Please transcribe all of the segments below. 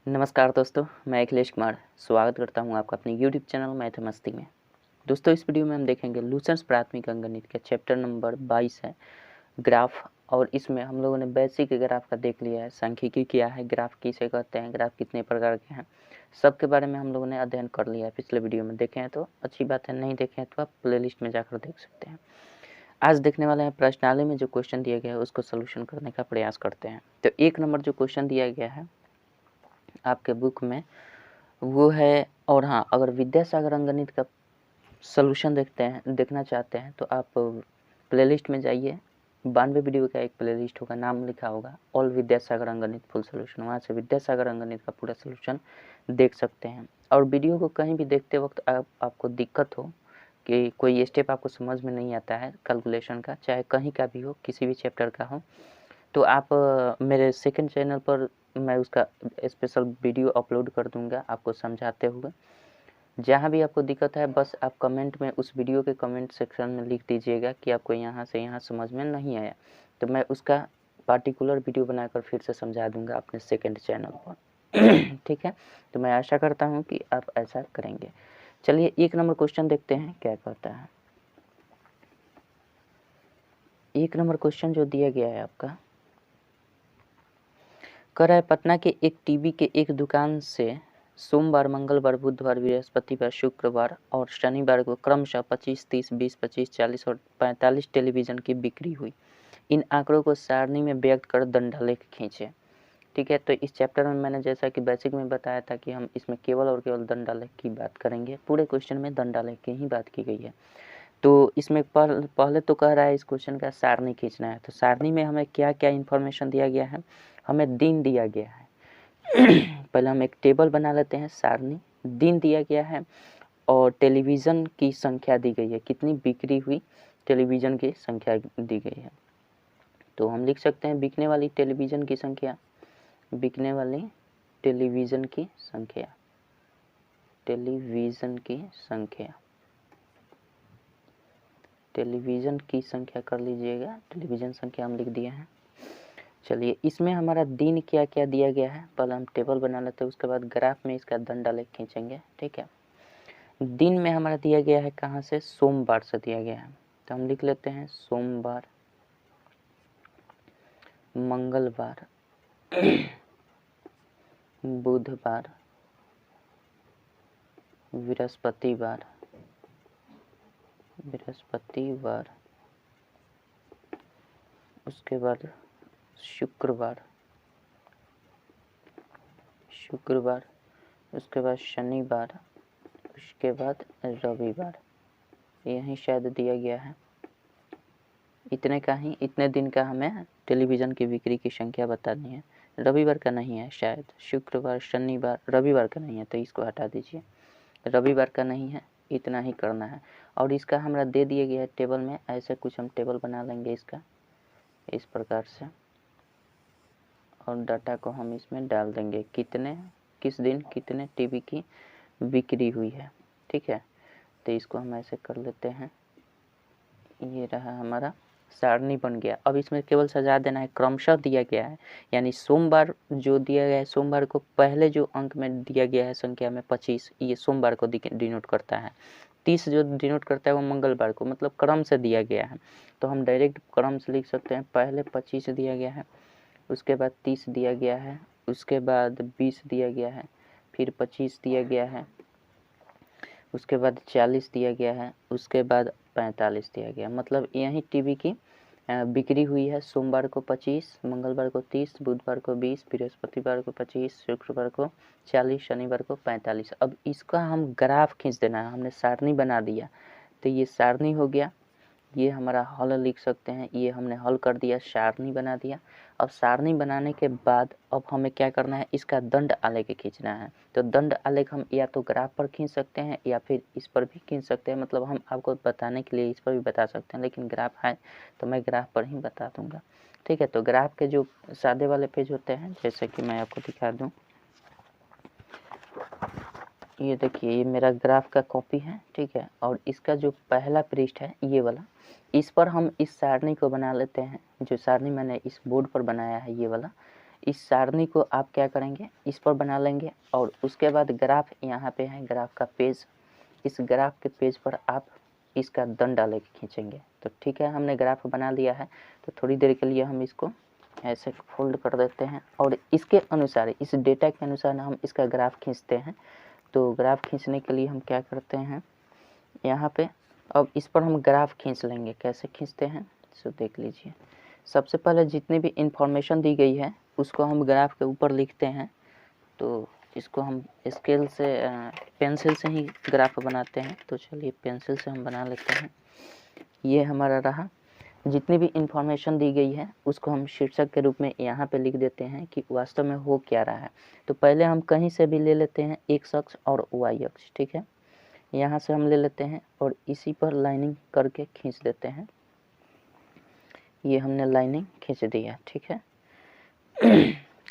नमस्कार दोस्तों, मैं अखिलेश कुमार स्वागत करता हूं आपका अपने YouTube चैनल मैथ मस्ती में। दोस्तों, इस वीडियो में हम देखेंगे लूसेंट्स प्राथमिक अंकगणित का चैप्टर नंबर 22 है ग्राफ। और इसमें हम लोगों ने बेसिक ग्राफ का देख लिया है, सांख्यिकी क्या है, ग्राफ किसे कहते हैं, ग्राफ कितने प्रकार के हैं, सबके बारे में हम लोगों ने अध्ययन कर लिया है। पिछले वीडियो में देखे हैं तो अच्छी बात है, नहीं देखे हैं तो आप प्ले लिस्ट में जाकर देख सकते हैं। आज देखने वाले हैं प्रश्नावली में जो क्वेश्चन दिया गया है उसको सोल्यूशन करने का प्रयास करते हैं। तो 1 नंबर जो क्वेश्चन दिया गया है आपके बुक में वो है। और हाँ, अगर विद्यासागर अंकगणित का सॉल्यूशन देखना चाहते हैं तो आप प्लेलिस्ट में जाइए। 92 वीडियो का एक प्लेलिस्ट होगा, नाम लिखा होगा ऑल विद्यासागर अंकगणित फुल सॉल्यूशन। वहाँ से विद्यासागर अंकगणित का पूरा सॉल्यूशन देख सकते हैं। और वीडियो को कहीं भी देखते वक्त आपको दिक्कत हो कि कोई स्टेप आपको समझ में नहीं आता है कैलकुलेशन का, चाहे कहीं का भी हो, किसी भी चैप्टर का हो, तो आप मेरे सेकंड चैनल पर मैं उसका स्पेशल वीडियो अपलोड कर दूंगा आपको समझाते हुए। जहाँ भी आपको दिक्कत है बस आप कमेंट में, उस वीडियो के कमेंट सेक्शन में लिख दीजिएगा कि आपको यहाँ से यहाँ समझ में नहीं आया, तो मैं उसका पार्टिकुलर वीडियो बनाकर फिर से समझा दूंगा अपने सेकंड चैनल पर। ठीक है, तो मैं आशा करता हूँ कि आप ऐसा करेंगे। चलिए 1 नंबर क्वेश्चन देखते हैं क्या कहता है। 1 नंबर क्वेश्चन जो दिया गया है आपका, कह रहा है पटना के एक टीवी के एक दुकान से सोमवार, मंगलवार, बुधवार, बृहस्पतिवार, शुक्रवार और शनिवार को क्रमशः 25, 30, 20, 25, 40 और 45 टेलीविज़न की बिक्री हुई। इन आंकड़ों को सारणी में व्यक्त कर दंडालेख खींचे। ठीक है, तो इस चैप्टर में मैंने जैसा कि बेसिक में बताया था कि हम इसमें केवल और केवल दंडालेख की बात करेंगे। पूरे क्वेश्चन में दंडालेख की ही बात की गई है। तो इसमें पहले तो कह रहा है इस क्वेश्चन का सारणी खींचना है। तो सारणी में हमें क्या क्या इन्फॉर्मेशन दिया गया है, हमें दिन दिया गया है। पहले हम एक टेबल बना लेते हैं, सारणी, दिन दिया गया है और टेलीविज़न की संख्या दी गई है, कितनी बिक्री हुई टेलीविज़न की संख्या दी गई है। तो हम लिख सकते हैं बिकने वाली टेलीविज़न की संख्या, बिकने वाली टेलीविज़न की संख्या, टेलीविज़न की संख्या, टेलीविज़न की संख्या कर लीजिएगा, टेलीविज़न संख्या हम लिख दिए हैं। चलिए, इसमें हमारा दिन क्या क्या दिया गया है, पहले हम टेबल बना लेते हैं, उसके बाद ग्राफ में इसका दंडालेख खींचेंगे। ठीक है, दिन में हमारा दिया गया है कहाँ से, सोमवार से दिया गया है। तो हम लिख लेते हैं सोमवार, मंगलवार, बुधवार, बृहस्पतिवार, उसके बाद शुक्रवार, उसके बाद शनिवार, उसके बाद रविवार। यही शायद दिया गया है। इतने दिन का हमें टेलीविज़न की बिक्री की संख्या बतानी है। रविवार का नहीं है शायद, शुक्रवार, शनिवार, रविवार का नहीं है, तो इसको हटा दीजिए। रविवार का नहीं है, इतना ही करना है। और इसका हमारा दे दिया गया है टेबल में, ऐसे कुछ हम टेबल बना लेंगे इसका इस प्रकार से, और डाटा को हम इसमें डाल देंगे, किस दिन कितने टीवी की बिक्री हुई है। ठीक है, तो इसको हम ऐसे कर लेते हैं। ये रहा हमारा सारणी बन गया। अब इसमें केवल सजा देना है, क्रमशः दिया गया है, यानी सोमवार जो दिया गया है, सोमवार को पहले जो अंक में दिया गया है संख्या में 25, ये सोमवार को डिनोट करता है। 30 जो डिनोट करता है वो मंगलवार को, मतलब क्रम से दिया गया है। तो हम डायरेक्ट क्रम से लिख सकते हैं, पहले 25 दिया गया है, उसके बाद 30 दिया गया है, उसके बाद 20 दिया गया है, फिर 25 दिया गया है, उसके बाद 40 दिया गया है, उसके बाद 45 दिया गया। मतलब यही टीवी की बिक्री हुई है। सोमवार को 25, मंगलवार को 30, बुधवार को 20, बृहस्पतिवार को 25, शुक्रवार को 40, शनिवार को 45। अब इसका हम ग्राफ खींच देना है, हमने सारणी बना दिया, तो ये सारणी हो गया। ये हमारा हल लिख सकते हैं, ये हमने हल कर दिया, सारणी बना दिया। अब सारणी बनाने के बाद अब हमें क्या करना है, इसका दंड आलेख खींचना है। तो दंड आलेख हम या तो ग्राफ पर खींच सकते हैं या फिर इस पर भी खींच सकते हैं। मतलब हम आपको बताने के लिए इस पर भी बता सकते हैं, लेकिन ग्राफ है तो मैं ग्राफ पर ही बता दूंगा। ठीक है, तो ग्राफ के जो सादे वाले पेज होते हैं, जैसे कि मैं आपको दिखा दूँ, ये देखिए, ये मेरा ग्राफ का कॉपी है। ठीक है, और इसका जो पहला पृष्ठ है ये वाला, इस पर हम इस सारणी को बना लेते हैं। जो सारणी मैंने इस बोर्ड पर बनाया है ये वाला, इस सारणी को आप क्या करेंगे, इस पर बना लेंगे और उसके बाद ग्राफ यहाँ पे है, ग्राफ का पेज, इस ग्राफ के पेज पर आप इसका डंडा लेके खींचेंगे। तो ठीक है, हमने ग्राफ बना लिया है, तो थोड़ी देर के लिए हम इसको ऐसे फोल्ड कर देते हैं और इसके अनुसार, इस डेटा के अनुसार हम इसका ग्राफ खींचते हैं। तो ग्राफ खींचने के लिए हम क्या करते हैं, यहाँ पे अब इस पर हम ग्राफ खींच लेंगे। कैसे खींचते हैं सो देख लीजिए। सबसे पहले जितनी भी इंफॉर्मेशन दी गई है उसको हम ग्राफ के ऊपर लिखते हैं। तो इसको हम स्केल से पेंसिल से ही ग्राफ बनाते हैं। तो चलिए पेंसिल से हम बना लेते हैं। ये हमारा रहा, जितनी भी इंफॉर्मेशन दी गई है उसको हम शीर्षक के रूप में यहाँ पे लिख देते हैं कि वास्तव में हो क्या रहा है। तो पहले हम कहीं से भी ले लेते हैं x अक्ष और y अक्ष, ठीक है। यहाँ से हम ले लेते हैं और इसी पर लाइनिंग करके खींच देते हैं। ये हमने लाइनिंग खींच दिया, ठीक है।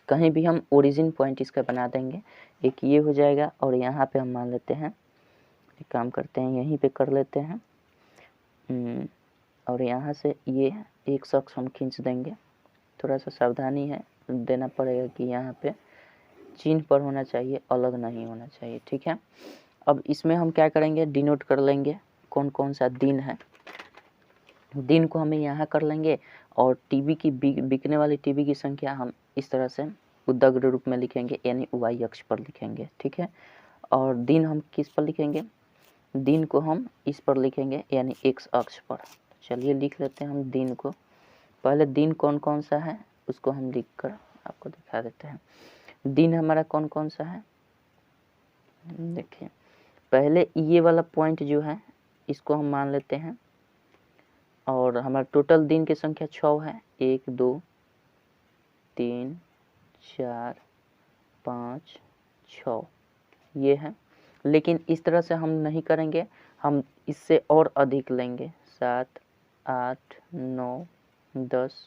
कहीं भी हम ओरिजिन पॉइंट इसका बना देंगे। एक ये हो जाएगा और यहाँ पे हम मान लेते हैं, एक काम करते हैं यहीं पे कर लेते हैं और यहाँ से ये एक अक्ष हम खींच देंगे। थोड़ा सा सावधानी है देना पड़ेगा कि यहाँ पे चिन्ह पर होना चाहिए, अलग नहीं होना चाहिए, ठीक है। अब इसमें हम क्या करेंगे, डिनोट कर लेंगे कौन कौन सा दिन है। दिन को हमें यहाँ कर लेंगे और टीवी की बिकने वाली टीवी की संख्या हम इस तरह से उद्धग्र रूप में लिखेंगे, यानी y अक्ष पर लिखेंगे, ठीक है। और दिन हम किस पर लिखेंगे, दिन को हम इस पर लिखेंगे यानी x अक्ष पर। चलिए लिख लेते हैं हम दिन को। पहले दिन कौन कौन सा है उसको हम लिख कर आपको दिखा देते हैं। दिन हमारा कौन कौन सा है, देखिए पहले ये वाला पॉइंट जो है इसको हम मान लेते हैं और हमारा टोटल दिन की संख्या 6 है। 1 2 3 4 5 6 ये है। लेकिन इस तरह से हम नहीं करेंगे, हम इससे और अधिक लेंगे। 7 8 9 10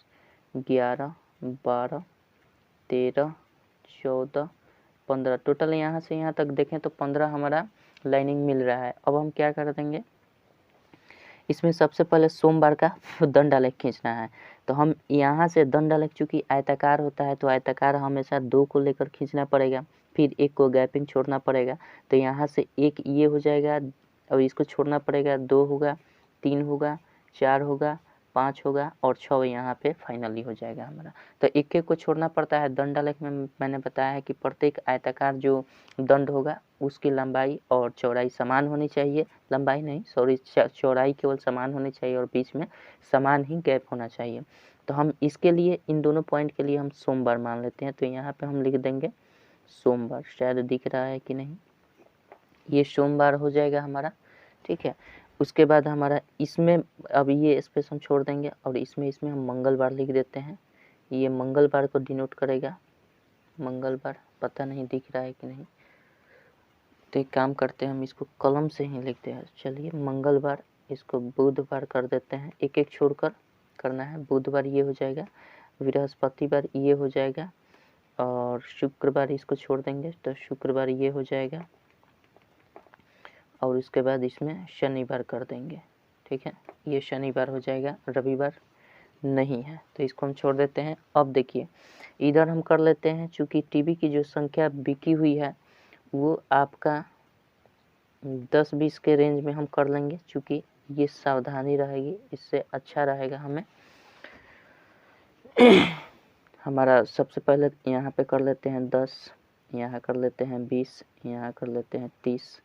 11 12 13 14 15 टोटल यहाँ से यहाँ तक देखें तो 15 हमारा लाइनिंग मिल रहा है। अब हम क्या कर देंगे, इसमें सबसे पहले सोमवार का दंड आलेख खींचना है। तो हम यहाँ से दंड आलेख, चूँकि आयताकार होता है तो आयताकार हमेशा 2 को लेकर खींचना पड़ेगा, फिर 1 को गैपिंग छोड़ना पड़ेगा। तो यहाँ से 1 ये हो जाएगा और इसको छोड़ना पड़ेगा, 2 होगा, 3 होगा, 4 होगा, 5 होगा और 6 यहाँ पे फाइनली हो जाएगा हमारा। तो 1 को छोड़ना पड़ता है। दंड आलेख में मैंने बताया है कि प्रत्येक आयताकार जो दंड होगा उसकी लंबाई और चौड़ाई समान होनी चाहिए, लंबाई नहीं सॉरी चौड़ाई केवल समान होनी चाहिए और बीच में समान ही गैप होना चाहिए। तो हम इसके लिए इन दोनों पॉइंट के लिए हम सोमवार मान लेते हैं। तो यहाँ पे हम लिख देंगे सोमवार, शायद दिख रहा है कि नहीं, ये सोमवार हो जाएगा हमारा, ठीक है। उसके बाद हमारा इसमें अब ये स्पेस हम छोड़ देंगे और इसमें हम मंगलवार लिख देते हैं। ये मंगलवार को डिनोट करेगा, मंगलवार, पता नहीं दिख रहा है कि नहीं। तो एक काम करते हैं हम इसको कलम से ही लिखते हैं। चलिए मंगलवार, इसको बुधवार कर देते हैं, एक एक छोड़कर करना है। बुधवार ये हो जाएगा, बृहस्पतिवार ये हो जाएगा और शुक्रवार इसको छोड़ देंगे तो शुक्रवार ये हो जाएगा और उसके बाद इसमें शनिवार कर देंगे, ठीक है। ये शनिवार हो जाएगा, रविवार नहीं है तो इसको हम छोड़ देते हैं। अब देखिए इधर हम कर लेते हैं, चूँकि टीवी की जो संख्या बिकी हुई है वो आपका 10-20 के रेंज में हम कर लेंगे, चूँकि ये सावधानी रहेगी, इससे अच्छा रहेगा हमें। हमारा सबसे पहले यहाँ पे कर लेते हैं 10, यहाँ कर लेते हैं 20, यहाँ कर लेते हैं 30,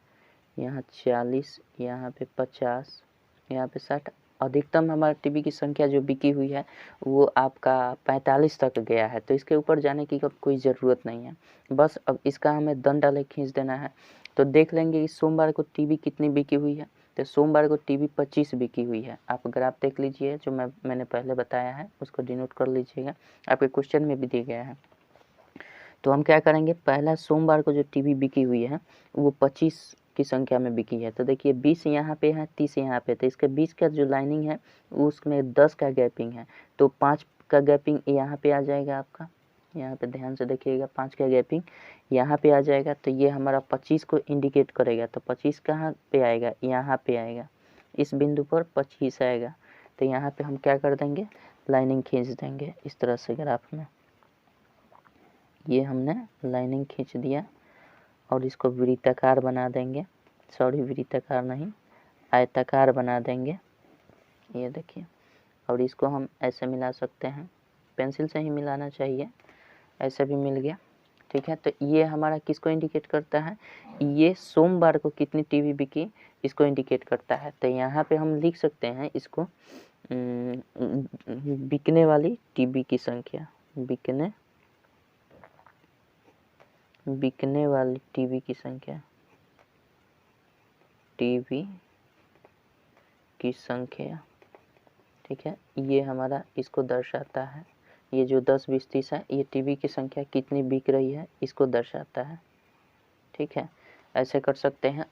यहाँ 40, यहाँ पे 50, यहाँ पे 60। अधिकतम हमारे टीवी की संख्या जो बिकी हुई है वो आपका 45 तक गया है। तो इसके ऊपर जाने की अब कोई ज़रूरत नहीं है, बस अब इसका हमें दंड आलेख खींच देना है। तो देख लेंगे कि सोमवार को टीवी कितनी बिकी हुई है। तो सोमवार को टीवी 25 बिकी हुई है। आप ग्राफ देख लीजिए, जो मैंने पहले बताया है उसको डिनोट कर लीजिएगा, आपके क्वेश्चन में भी दिया गया है। तो हम क्या करेंगे, पहला सोमवार को जो टीवी बिकी हुई है वो 25 की संख्या में बिकी है। तो देखिए 20 यहाँ पे है, 30 यहाँ पे, तो इसके बीच का जो लाइनिंग है उसमें 10 का गैपिंग है, तो 5 का गैपिंग यहाँ पे आ जाएगा आपका। यहाँ पे ध्यान से देखिएगा, 5 का गैपिंग यहाँ पे आ जाएगा। तो ये हमारा 25 को इंडिकेट करेगा। तो 25 कहाँ पे आएगा, यहाँ पे आएगा, इस बिंदु पर 25 आएगा। तो यहाँ पे हम क्या कर देंगे, लाइनिंग खींच देंगे इस तरह से ग्राफ में। ये हमने लाइनिंग खींच दिया और इसको वृत्ताकार बना देंगे, सॉरी वृत्ताकार नहीं आयताकार बना देंगे, ये देखिए। और इसको हम ऐसे मिला सकते हैं, पेंसिल से ही मिलाना चाहिए, ऐसे भी मिल गया, ठीक है। तो ये हमारा किसको इंडिकेट करता है, ये सोमवार को कितनी टीवी बिकी इसको इंडिकेट करता है। तो यहाँ पे हम लिख सकते हैं इसको बिकने वाली टीवी की संख्या, बिकने वाली टीवी की संख्या, टीवी की संख्या, ठीक है। ये हमारा इसको दर्शाता है, ये जो 10 20 30 है ये टीवी की संख्या कितनी बिक रही है इसको दर्शाता है, ठीक है। ऐसे कर सकते हैं।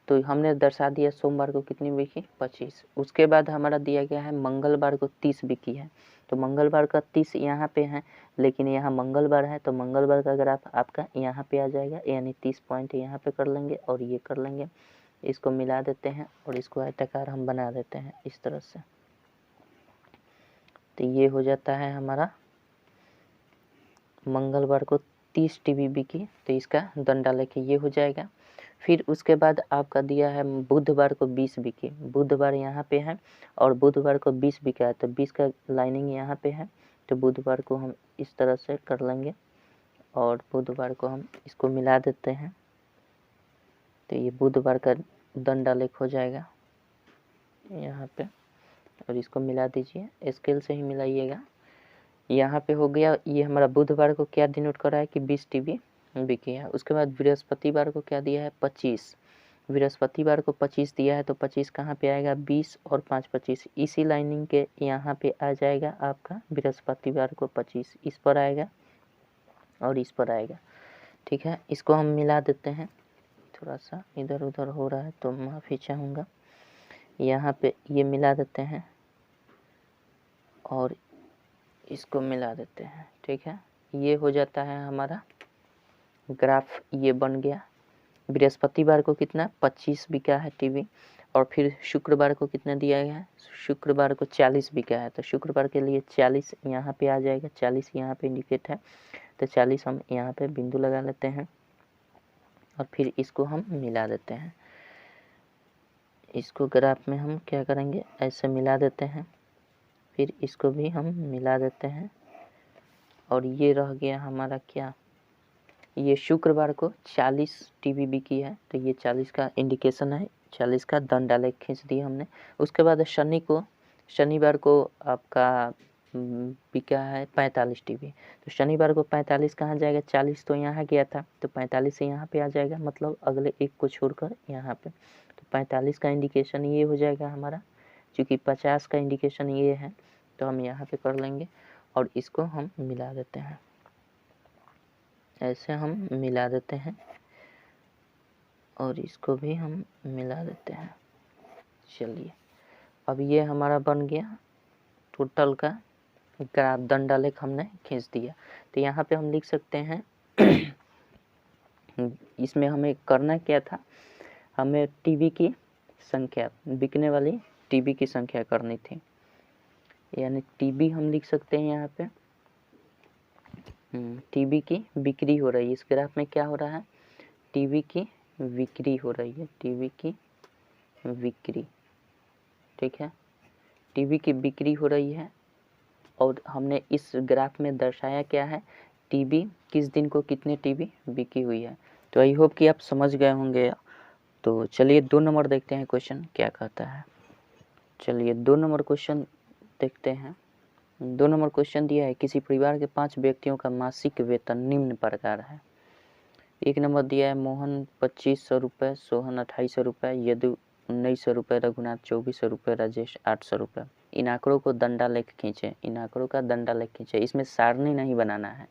तो हमने दर्शा दिया सोमवार को कितनी बिकी 25। उसके बाद हमारा दिया गया है मंगलवार को 30 बिकी है, तो मंगलवार का 30 यहाँ पे है, लेकिन यहाँ मंगलवार है तो मंगलवार का ग्राफ आपका यहाँ पे आ जाएगा, यानी 30 पॉइंट यहाँ पे कर लेंगे और ये कर लेंगे, इसको मिला देते हैं और इसको आयताकार हम बना देते हैं इस तरह से। तो ये हो जाता है हमारा मंगलवार को 30 टीवी बिकी, तो इसका दंडा लेके ये हो जाएगा। फिर उसके बाद आपका दिया है बुधवार को 20 बिकी, बुधवार यहाँ पे है और बुधवार को 20 बिका है, तो 20 का लाइनिंग यहाँ पे है, तो बुधवार को हम इस तरह से कर लेंगे और बुधवार को हम इसको मिला देते हैं, तो ये बुधवार का दंडा लेख हो जाएगा यहाँ पे, और इसको मिला दीजिए, स्केल से ही मिलाइएगा। यहाँ पे हो गया, ये हमारा बुधवार को क्या डिनोट कर रहा है कि 20 टीवी बिकी है। उसके बाद बृहस्पतिवार को क्या दिया है 25, बृहस्पतिवार को 25 दिया है, तो 25 कहाँ पे आएगा 20 और 5 25, इसी लाइनिंग के यहाँ पे आ जाएगा आपका बृहस्पतिवार को 25, इस पर आएगा और इस पर आएगा, ठीक है। इसको हम मिला देते हैं, थोड़ा सा इधर उधर हो रहा है तो माफ़ी चाहूँगा। यहाँ पे ये मिला देते हैं और इसको मिला देते हैं, ठीक है। ये हो जाता है हमारा ग्राफ, ये बन गया। बृहस्पतिवार को कितना 25 बिका है टीवी, और फिर शुक्रवार को कितना दिया गया है, शुक्रवार को 40 बिका है, तो शुक्रवार के लिए 40 यहाँ पे आ जाएगा, 40 यहाँ पे इंडिकेट है, तो 40 हम यहाँ पे बिंदु लगा लेते हैं और फिर इसको हम मिला देते हैं। इसको ग्राफ में हम क्या करेंगे, ऐसे मिला देते हैं, फिर इसको भी हम मिला देते हैं और ये रह गया हमारा क्या, ये शुक्रवार को 40 टीवी बिकी है, तो ये 40 का इंडिकेशन है, 40 का दंड आलेख खींच दिया हमने। उसके बाद शनिवार को आपका बिका है 45 टीवी, तो शनिवार को 45 कहाँ जाएगा, 40 तो यहाँ गया था, तो 45 से यहाँ पे आ जाएगा, मतलब अगले एक को छोड़कर यहाँ पे, तो 45 का इंडिकेशन ये हो जाएगा हमारा। चूँकि 50 का इंडिकेशन ये है तो हम यहाँ पे कर लेंगे और इसको हम मिला देते हैं, ऐसे हम मिला देते हैं और इसको भी हम मिला देते हैं। चलिए, अब ये हमारा बन गया टोटल का ग्राफ, दंडालेख हमने खींच दिया। तो यहाँ पे हम लिख सकते हैं इसमें हमें करना क्या था, हमें टीवी की संख्या, बिकने वाली टीवी की संख्या करनी थी, यानी टीवी हम लिख सकते हैं यहाँ पे टीवी की बिक्री हो रही है। इस ग्राफ में क्या हो रहा है, टीवी की बिक्री हो रही है, टीवी की बिक्री, ठीक है, टीवी की बिक्री हो रही है। और हमने इस ग्राफ में दर्शाया क्या है, टीवी किस दिन को कितने टीवी बिकी हुई है। तो आई होप कि आप समझ गए होंगे। तो चलिए 2 नंबर देखते हैं, क्वेश्चन क्या कहता है। चलिए 2 नंबर क्वेश्चन देखते हैं। 2 नंबर क्वेश्चन दिया है, किसी परिवार के 5 व्यक्तियों का मासिक वेतन निम्न प्रकार है। 1 नंबर दिया है, मोहन 2500 रुपये, सोहन 2800 रुपये, यदु 1900 रुपये, रघुनाथ 2400 रुपये, राजेश 800 रुपये। इन आंकड़ों को दंडालेख खींचे, इन आंकड़ों का दंडालेख खींचे। इसमें सारणी नहीं बनाना है,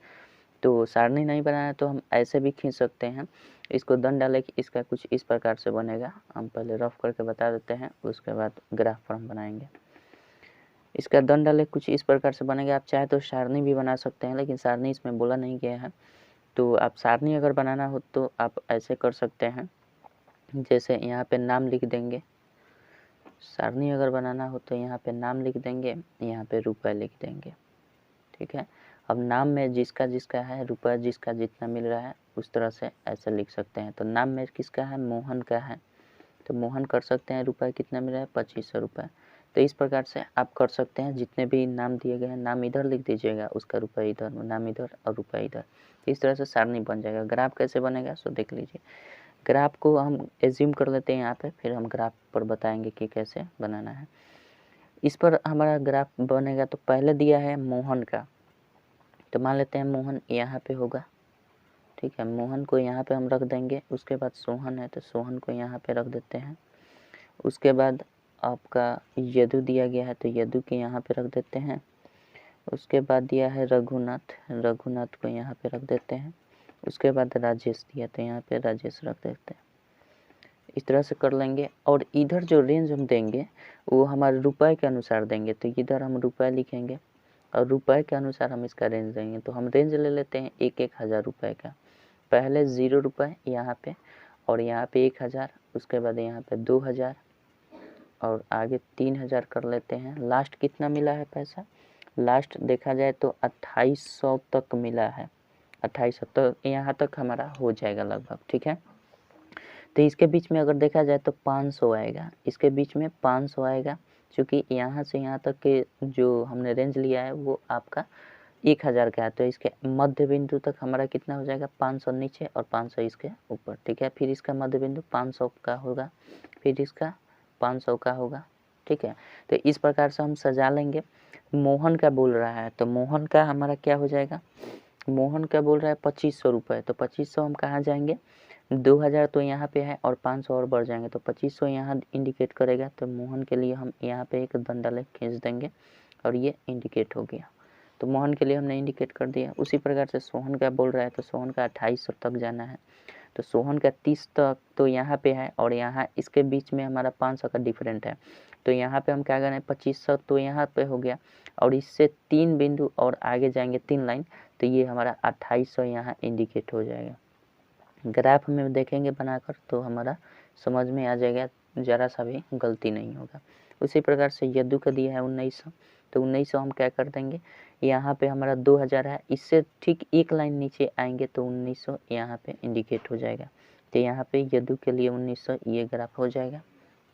तो सारणी नहीं बनाना है तो हम ऐसे भी खींच सकते हैं इसको दंडालेख। इसका कुछ इस प्रकार से बनेगा, हम पहले रफ करके बता देते हैं, उसके बाद ग्राफ फॉर्म बनाएंगे। इसका दंडालेख कुछ इस प्रकार से बनेगा। आप चाहे तो सारणी भी बना सकते हैं, लेकिन सारणी इसमें बोला नहीं गया है, तो आप सारणी अगर बनाना हो तो आप ऐसे कर सकते हैं, जैसे यहाँ पे नाम लिख देंगे। सारणी अगर बनाना हो तो यहाँ पे नाम लिख देंगे, यहाँ पे रुपए लिख देंगे, ठीक है। अब नाम में जिसका जिसका है रुपया जिसका जितना मिल रहा है उस तरह से ऐसे लिख सकते हैं। तो नाम में किसका है, मोहन का है, तो मोहन कर सकते हैं रुपया कितना मिल रहा है 2500 रुपये। तो इस प्रकार से आप कर सकते हैं, जितने भी नाम दिए गए हैं नाम इधर लिख दीजिएगा, उसका रुपया इधर, नाम इधर और रुपया इधर। इस तरह से सारणी बन जाएगा। ग्राफ कैसे बनेगा सो देख लीजिए। ग्राफ को हम एज्यूम कर लेते हैं यहाँ पे, फिर हम ग्राफ पर बताएंगे कि कैसे बनाना है। इस पर हमारा ग्राफ बनेगा तो पहले दिया है मोहन का, तो मान लेते हैं मोहन यहाँ पे होगा, ठीक है। मोहन को यहाँ पे हम रख देंगे। उसके बाद सोहन है तो सोहन को यहाँ पे रख देते हैं। उसके बाद आपका यदु दिया गया है तो यदु के यहाँ पे रख देते हैं। उसके बाद दिया है रघुनाथ, रघुनाथ को यहाँ पे रख देते हैं। उसके बाद राजेश दिया तो यहाँ पे राजेश रख देते हैं। इस तरह से कर लेंगे। और इधर जो रेंज हम देंगे वो हमारे रुपए के अनुसार देंगे, तो इधर हम रुपए लिखेंगे और रुपए के अनुसार हम इसका रेंज देंगे। तो हम रेंज ले लेते हैं 1,000 रुपये का। पहले 0 रुपये यहाँ पे और यहाँ पे 1000, उसके बाद यहाँ पे 2000 और आगे 3000 कर लेते हैं। लास्ट कितना मिला है पैसा, लास्ट देखा जाए तो 2800 तक मिला है। 2800 तो यहाँ तक हमारा हो जाएगा लगभग, ठीक है। तो इसके बीच में अगर देखा जाए तो 500 आएगा, इसके बीच में 500 आएगा, क्योंकि यहाँ से यहाँ तक के जो हमने रेंज लिया है वो आपका 1000 का है। तो इसके मध्य बिंदु तक हमारा कितना हो जाएगा 500 नीचे और 500 इसके ऊपर, ठीक है। फिर इसका मध्य बिंदु 500 का होगा, फिर इसका 500 का होगा, ठीक है। तो इस प्रकार से हम सजा लेंगे। मोहन का बोल रहा है तो मोहन का हमारा क्या हो जाएगा, मोहन का बोल रहा है 2500 रुपये, तो 2500 हम कहाँ जाएंगे, 2000 तो यहाँ पे है और 500 और बढ़ जाएंगे तो 2500 यहाँ इंडिकेट करेगा। तो मोहन के लिए हम यहाँ पे एक दंडालेख खींच देंगे और ये इंडिकेट हो गया। तो मोहन के लिए हमने इंडिकेट कर दिया। उसी प्रकार से सोहन का बोल रहा है तो सोहन का 2800 तक जाना है, तो सोहन का 30 तक तो यहाँ पे है और यहाँ इसके बीच में हमारा 500 का डिफरेंट है। तो यहाँ पे हम क्या करें 2500 तो यहाँ पे हो गया और इससे 3 बिंदु और आगे जाएंगे 3 लाइन, तो ये हमारा 2800 यहाँ इंडिकेट हो जाएगा। ग्राफ में देखेंगे बनाकर तो हमारा समझ में आ जाएगा, ज़रा सा भी गलती नहीं होगा। उसी प्रकार से यदु का दिया है 1900, तो 1900 हम क्या कर देंगे, यहाँ पे हमारा 2000 है, इससे ठीक एक लाइन नीचे आएंगे तो 1900 यहाँ पे इंडिकेट हो जाएगा। तो यहाँ पे यदु के लिए 1900 ये ग्राफ हो जाएगा,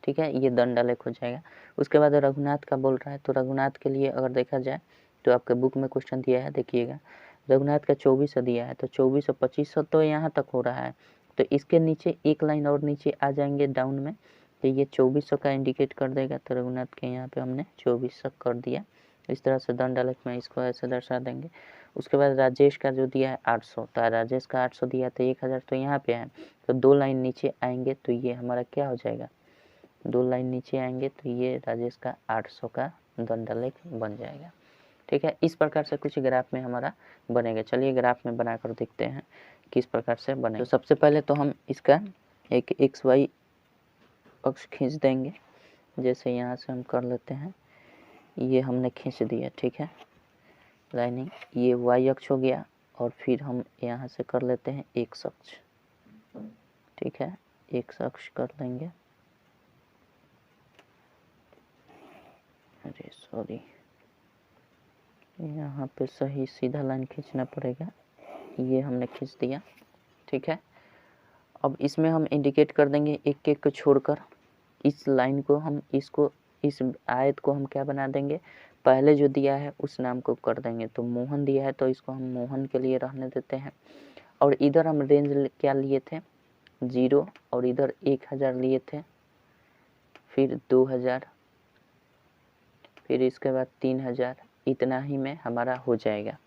ठीक है, ये दंडालेख हो जाएगा। उसके बाद रघुनाथ का बोल रहा है तो रघुनाथ के लिए अगर देखा जाए तो आपके बुक में क्वेश्चन दिया है, देखिएगा रघुनाथ का 2400 दिया है, तो 2400 2500 तो यहाँ तक हो रहा है, तो इसके नीचे एक लाइन और नीचे आ जाएंगे डाउन में, तो ये 2400 का इंडिकेट कर देगा। तो रघुनाथ के यहाँ पे हमने 2400 कर दिया। इस तरह से दंडालेख में इसको ऐसे दर्शा देंगे। उसके बाद राजेश का जो दिया है 800, तो राजेश का 800 दिया तो 1000 तो यहाँ पे है, तो 2 लाइन नीचे आएंगे तो ये हमारा क्या हो जाएगा, 2 लाइन नीचे आएंगे तो ये राजेश का 800 का दंडालेख बन जाएगा, ठीक है। इस प्रकार से कुछ ग्राफ में हमारा बनेगा। चलिए ग्राफ में बनाकर देखते हैं किस प्रकार से बनेगा। तो सबसे पहले तो हम इसका एक XY अक्ष खींच देंगे, जैसे यहाँ से हम कर लेते हैं, ये हमने खींच दिया, ठीक है, लाइनिंग। ये Y अक्ष हो गया और फिर हम यहाँ से कर लेते हैं X अक्ष, ठीक है, X अक्ष कर लेंगे। अरे सॉरी, यहाँ पे सही सीधा लाइन खींचना पड़ेगा, ये हमने खींच दिया, ठीक है। अब इसमें हम इंडिकेट कर देंगे एक एक को छोड़कर, इस लाइन को हम इसको इस आयत को हम क्या बना देंगे, पहले जो दिया है उस नाम को कर देंगे। तो मोहन दिया है तो इसको हम मोहन के लिए रहने देते हैं। और इधर हम रेंज क्या लिए थे 0 और इधर 1000 लिए थे, फिर 2000, फिर इसके बाद 3000, इतना ही में हमारा हो जाएगा।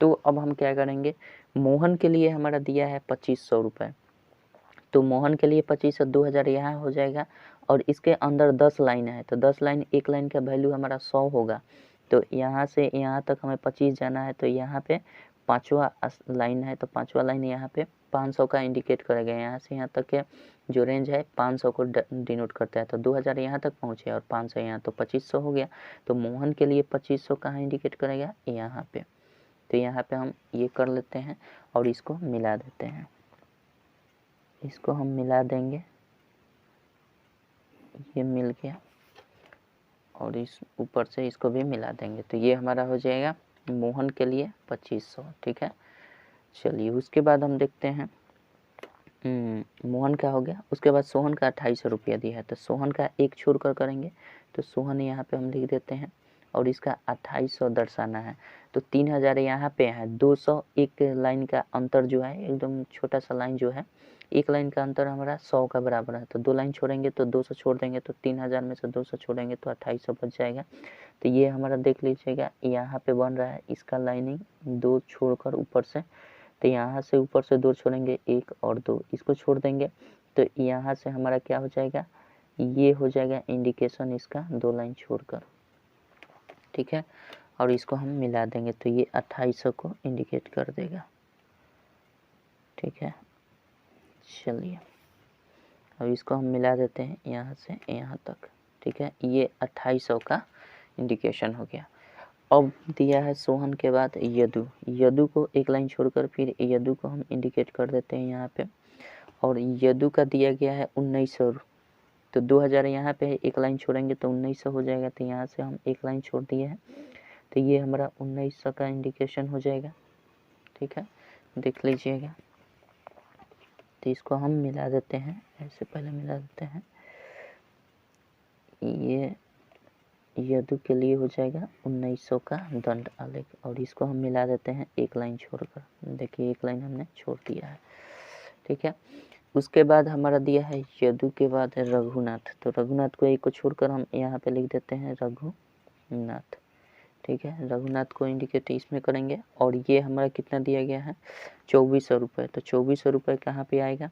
तो अब हम क्या करेंगे, मोहन के लिए हमारा दिया है 2500 रुपये, तो मोहन के लिए 2500, 2000 यहाँ हो जाएगा और इसके अंदर 10 लाइन है, तो 10 लाइन, एक लाइन का वैल्यू हमारा 100 होगा। तो यहाँ से यहाँ तक हमें 25 जाना है, तो यहाँ पे 5वां लाइन है, तो 5वां लाइन यहाँ पे 500 का इंडिकेट करेगा। यहाँ से यहाँ तक के जो रेंज है 500 को डिनोट करता है, तो 2000 यहाँ तक पहुँचे और 500 यहाँ, तो 2500 हो गया। तो मोहन के लिए 2500 कहाँ इंडिकेट करेगा, यहाँ पे। तो यहाँ पे हम ये कर लेते हैं और इसको मिला देते हैं, इसको हम मिला देंगे, ये मिल गया और इस ऊपर से इसको भी मिला देंगे, तो ये हमारा हो जाएगा मोहन के लिए 2500, ठीक है। चलिए उसके बाद हम देखते हैं मोहन का हो गया, उसके बाद सोहन का 2800 रुपया दिया है, तो सोहन का एक छोड़कर करेंगे, तो सोहन यहाँ पे हम लिख देते हैं और इसका 2800 दर्शाना है, तो 3000 यहाँ पे है, 200 एक लाइन का अंतर जो है, एकदम छोटा सा लाइन जो है, एक लाइन का अंतर हमारा 100 का बराबर है, तो 2 लाइन छोड़ेंगे तो 200 छोड़ देंगे, तो 3000 में से 200 छोड़ेंगे तो 2800 बच जाएगा। तो ये हमारा देख लीजिएगा यहाँ पे बन रहा है, इसका लाइनिंग 2 छोड़कर ऊपर से, तो यहाँ से ऊपर से 2 छोड़ेंगे, 1 और 2 इसको छोड़ देंगे, तो यहाँ से हमारा क्या हो जाएगा, ये हो जाएगा इंडिकेशन इसका 2 लाइन छोड़कर, ठीक है। और इसको हम मिला देंगे तो ये 2800 को इंडिकेट कर देगा, ठीक है। चलिए अब इसको हम मिला देते हैं यहाँ से यहाँ तक, ठीक है। ये 2800 का इंडिकेशन हो गया। अब दिया है सोहन के बाद यदु, यदु को एक लाइन छोड़कर फिर यदु को हम इंडिकेट कर देते हैं यहाँ पे, और यदु का दिया गया है 1900, तो 2000 यहाँ पे है, एक लाइन छोड़ेंगे तो 1900 हो जाएगा, तो यहाँ से हम एक लाइन छोड़ दिए हैं, तो ये हमारा 1900 का इंडिकेशन हो जाएगा, ठीक है। देख लीजिएगा, तो इसको हम मिला देते हैं, ऐसे पहले मिला देते हैं, ये यदु के लिए हो जाएगा 1900 का दंड आलेख, और इसको हम मिला देते हैं एक लाइन छोड़कर, देखिए एक लाइन हमने छोड़ दिया है, ठीक है। उसके बाद हमारा दिया है यदु के बाद है रघुनाथ, तो रघुनाथ को एक को छोड़कर हम यहाँ पे लिख देते हैं रघुनाथ, ठीक है। रघुनाथ को इंडिकेट इसमें करेंगे, और ये हमारा कितना दिया गया है 2400 रुपये, तो 2400 रुपये कहाँ पे आएगा,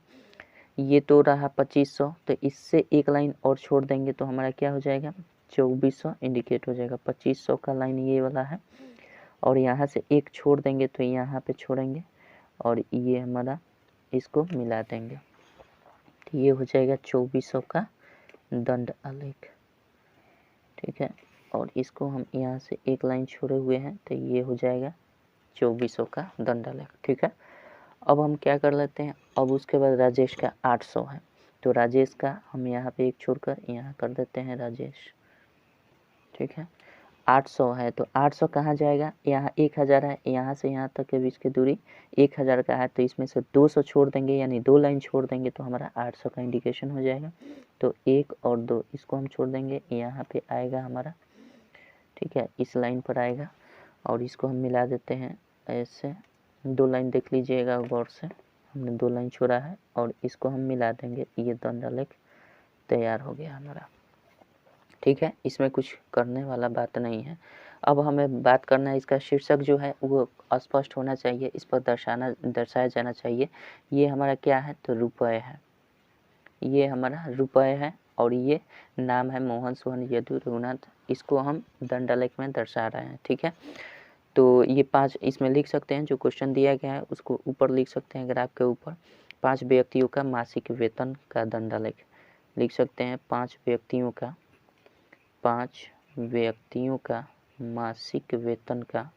ये तो रहा 2500, तो इससे एक लाइन और छोड़ देंगे तो हमारा क्या हो जाएगा 2400 इंडिकेट हो जाएगा, 2500 का लाइन ये वाला है, और यहाँ से एक छोड़ देंगे तो यहाँ पे छोड़ेंगे, और ये हमारा इसको मिला देंगे, तो ये हो जाएगा 2400 का दंड आलेख, ठीक है। और इसको हम यहाँ से एक लाइन छोड़े हुए हैं, तो ये हो जाएगा 2400 का दंड आलेख, ठीक है। अब हम क्या कर लेते हैं, अब उसके बाद राजेश का 800 है, तो राजेश का हम यहाँ पे एक छोड़कर यहाँ कर देते हैं राजेश, ठीक है। 800 है, तो 800 कहाँ जाएगा, यहाँ 1000 है, यहाँ से यहाँ तक के बीच की दूरी 1000 का है, तो इसमें से 200 छोड़ देंगे, यानी 2 लाइन छोड़ देंगे तो हमारा 800 का इंडिकेशन हो जाएगा, तो 1 और 2 इसको हम छोड़ देंगे, यहाँ पे आएगा हमारा, ठीक है, इस लाइन पर आएगा, और इसको हम मिला देते हैं ऐसे, 2 लाइन देख लीजिएगा गौर से, हमने 2 लाइन छोड़ा है, और इसको हम मिला देंगे, ये दंड आलेख तैयार हो गया हमारा, ठीक है। इसमें कुछ करने वाला बात नहीं है। अब हमें बात करना है, इसका शीर्षक जो है वो स्पष्ट होना चाहिए, इस पर दर्शाया जाना चाहिए। ये हमारा क्या है, तो रुपये है, ये हमारा रुपये है, और ये नाम है मोहन सोहन यदु रघुनाथ, इसको हम दंड आलेख में दर्शा रहे हैं, ठीक है। तो ये 5 इसमें लिख सकते हैं, जो क्वेश्चन दिया गया है उसको ऊपर लिख सकते हैं, ग्राफ के ऊपर 5 व्यक्तियों का मासिक वेतन का दंड आलेख लिख सकते हैं, 5 व्यक्तियों का मासिक वेतन का,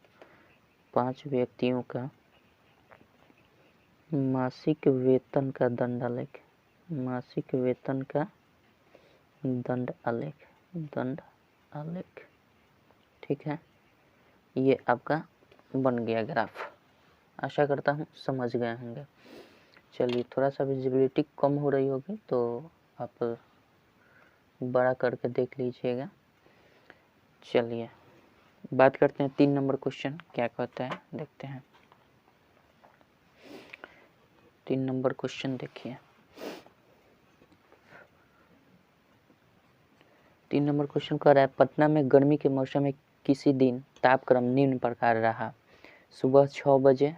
5 व्यक्तियों का मासिक वेतन का दंड आलेख, मासिक वेतन का दंड आलेख, ठीक है। ये आपका बन गया ग्राफ, आशा करता हूँ समझ गए होंगे। चलिए थोड़ा सा विजिबिलिटी कम हो रही होगी तो आप बड़ा करके देख लीजिएगा। चलिए बात करते हैं 3 नंबर क्वेश्चन क्या कहता है, देखते हैं। 3 नंबर क्वेश्चन देखिए, 3 नंबर क्वेश्चन कह रहा है पटना में गर्मी के मौसम में किसी दिन तापक्रम निम्न प्रकार रहा, सुबह 6 बजे,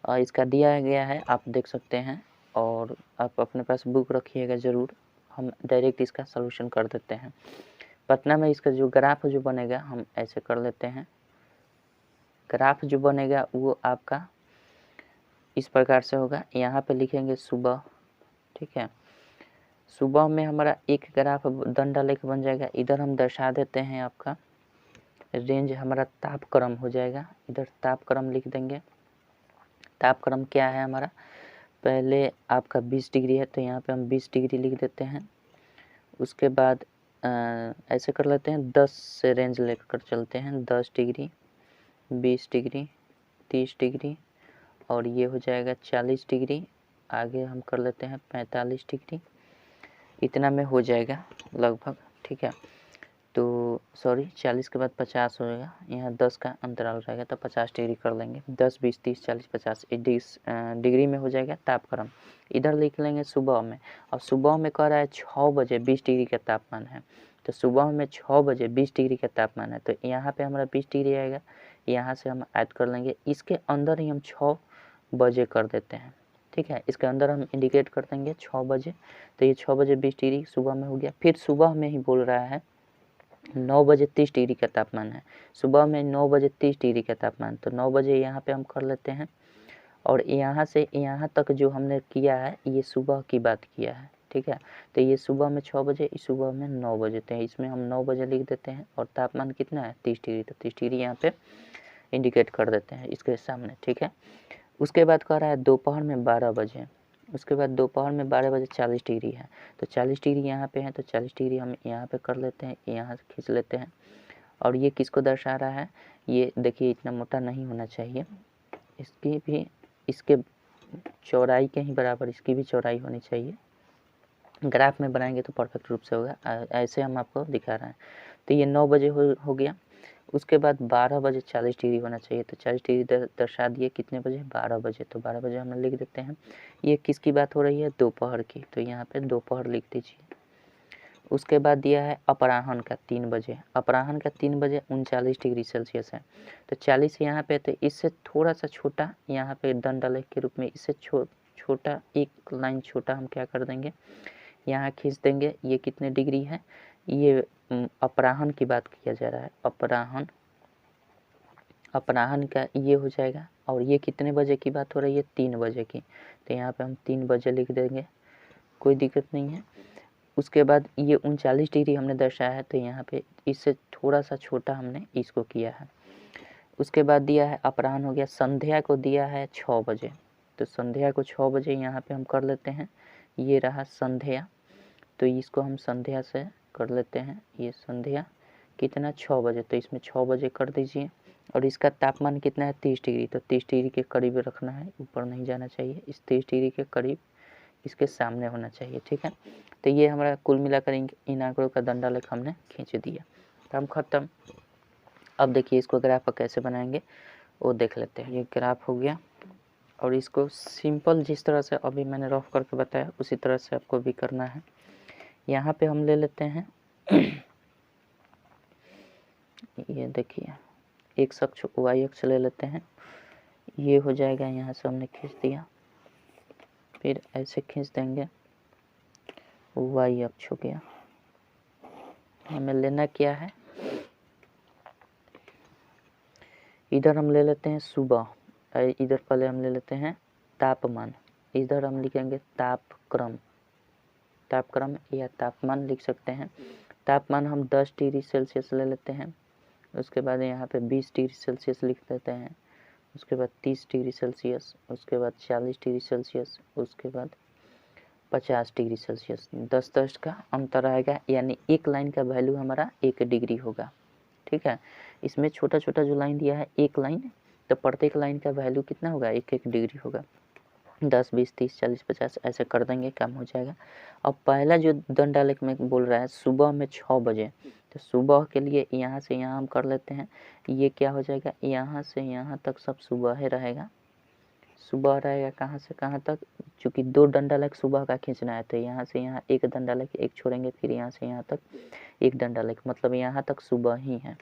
इसका दिया गया है, आप देख सकते हैं, और आप अपने पास बुक रखिएगा ज़रूर, हम डायरेक्ट इसका सलूशन कर देते हैं। पटना में इसका जो ग्राफ जो बनेगा हम ऐसे कर लेते हैं, ग्राफ जो बनेगा वो आपका इस प्रकार से होगा, यहाँ पे लिखेंगे सुबह, ठीक है। सुबह में हमारा एक ग्राफ दंड आलेख बन जाएगा, इधर हम दर्शा देते हैं आपका रेंज, हमारा तापक्रम हो जाएगा, इधर तापक्रम लिख देंगे। तापक्रम क्या है हमारा, पहले आपका 20 डिग्री है तो यहाँ पे हम 20 डिग्री लिख देते हैं। उसके बाद ऐसे कर लेते हैं 10 से रेंज लेकर चलते हैं, 10 डिग्री, 20 डिग्री, 30 डिग्री, और ये हो जाएगा 40 डिग्री। आगे हम कर लेते हैं 45 डिग्री, इतना में हो जाएगा लगभग। ठीक है, तो सॉरी 40 के बाद 50 हो जाएगा, यहाँ 10 का अंतराल रहेगा तो 50 डिग्री कर लेंगे। 10, 20, 30, 40, 50 डिग्री में हो जाएगा तापक्रम। इधर लिख लेंगे सुबह में, और सुबह में कह रहा है 6 बजे 20 डिग्री का तापमान है, तो सुबह में 6 बजे 20 डिग्री का तापमान है, तो यहाँ पे हमारा 20 डिग्री आएगा। यहाँ से हम ऐड कर लेंगे, इसके अंदर ही हम 6 बजे कर देते हैं। ठीक है, इसके अंदर हम इंडिकेट कर देंगे 6 बजे, तो ये 6 बजे 20 डिग्री सुबह में हो गया। फिर सुबह में ही बोल रहा है 9 बजे 30 डिग्री का तापमान है, सुबह में 9 बजे 30 डिग्री का तापमान, तो 9 बजे यहाँ पे हम कर लेते हैं। और यहाँ से यहाँ तक जो हमने किया है ये सुबह की बात किया है। ठीक है, तो ये सुबह में 6 बजे, इस सुबह में 9 बजे, तो इसमें हम 9 बजे लिख देते हैं। और तापमान कितना है 30 डिग्री, तो 30 डिग्री यहाँ पे इंडिकेट कर देते हैं इसके सामने। ठीक है, उसके बाद कह रहा है दोपहर में 12 बजे, उसके बाद दोपहर में 12 बजे 40 डिग्री है, तो 40 डिग्री यहाँ पे है, तो 40 डिग्री हम यहाँ पे कर लेते हैं, यहाँ से खींच लेते हैं। और ये किसको दर्शा रहा है, ये देखिए इतना मोटा नहीं होना चाहिए, इसकी भी इसके चौड़ाई के ही बराबर इसकी भी चौड़ाई होनी चाहिए। ग्राफ में बनाएंगे तो परफेक्ट रूप से होगा, ऐसे हम आपको दिखा रहे हैं। तो ये 9 बजे हो गया। उसके बाद 12 बजे 40 डिग्री होना चाहिए, तो 40 डिग्री दर्शा दिए कितने बजे, 12 बजे, तो 12 बजे हम लिख देते हैं। ये किसकी बात हो रही है, दोपहर की, तो यहाँ पे दोपहर लिख दीजिए। उसके बाद दिया है अपराह्न का 3 बजे, अपराह्न का 3 बजे 39 डिग्री सेल्सियस है, तो 40 यहाँ पे, तो इससे थोड़ा सा छोटा यहाँ पे दंडालेख के रूप में इससे छोटा एक लाइन छोटा हम क्या कर देंगे, यहाँ खींच देंगे। ये कितने डिग्री है, ये अपराह्न की बात किया जा रहा है, अपराह्न का ये हो जाएगा। और ये कितने बजे की बात हो रही है, 3 बजे की, तो यहाँ पे हम 3 बजे लिख देंगे, कोई दिक्कत नहीं है। उसके बाद ये 39 डिग्री हमने दर्शाया है, तो यहाँ पे इससे थोड़ा सा छोटा हमने इसको किया है। उसके बाद दिया है अपराह्न हो गया, संध्या को दिया है 6 बजे, तो संध्या को 6 बजे यहाँ पे हम कर लेते हैं। ये रहा संध्या, तो इसको हम संध्या से कर लेते हैं। ये संध्या कितना 6 बजे, तो इसमें 6 बजे कर दीजिए। और इसका तापमान कितना है 30 डिग्री, तो 30 डिग्री के करीब रखना है, ऊपर नहीं जाना चाहिए, इस 30 डिग्री के करीब इसके सामने होना चाहिए। ठीक है, तो ये हमारा कुल मिलाकर इन आंकड़ों का दंडालेख हमने खींच दिया, काम खत्म। अब देखिए इसको ग्राफ पर कैसे बनाएंगे वो देख लेते हैं। ये ग्राफ हो गया, और इसको सिंपल जिस तरह से अभी मैंने रफ करके बताया उसी तरह से आपको भी करना है। यहाँ पे हम ले लेते हैं ये देखिए एक्स अक्ष वाई अक्ष ले लेते हैं, ये हो जाएगा, यहाँ से हमने खींच दिया, फिर ऐसे खींच देंगे, वाई अक्ष हो गया। हमें लेना क्या है, इधर हम ले लेते हैं सुबह, इधर पहले हम ले लेते हैं तापमान, इधर हम लिखेंगे तापक्रम, तापक्रम या तापमान लिख सकते हैं। तापमान हम 10 डिग्री सेल्सियस ले लेते हैं, उसके बाद यहाँ पे 20 डिग्री सेल्सियस लिख देते हैं, उसके बाद 30 डिग्री सेल्सियस, उसके बाद 40 डिग्री सेल्सियस, उसके बाद 50 डिग्री सेल्सियस। 10-10 का अंतर आएगा, यानी एक लाइन का वैल्यू हमारा 1 डिग्री होगा। ठीक है, इसमें छोटा छोटा जो लाइन दिया है एक लाइन, तो प्रत्येक लाइन का वैल्यू कितना होगा, 1-1 डिग्री होगा। 10, 20, 30, 40, 50 ऐसे कर देंगे, काम हो जाएगा। अब पहला जो दंडालेख में बोल रहा है सुबह में 6 बजे, तो सुबह के लिए यहाँ से यहाँ हम कर लेते हैं। ये क्या हो जाएगा, यहाँ से यहाँ तक सब सुबह ही रहेगा, सुबह रहेगा कहाँ से कहाँ तक, चूँकि 2 दंडालेख सुबह का खींचना है, तो यहाँ से यहाँ एक दंडालेख एक छोड़ेंगे, फिर यहाँ से यहाँ तक एक दंडालेख, मतलब यहाँ तक सुबह ही है।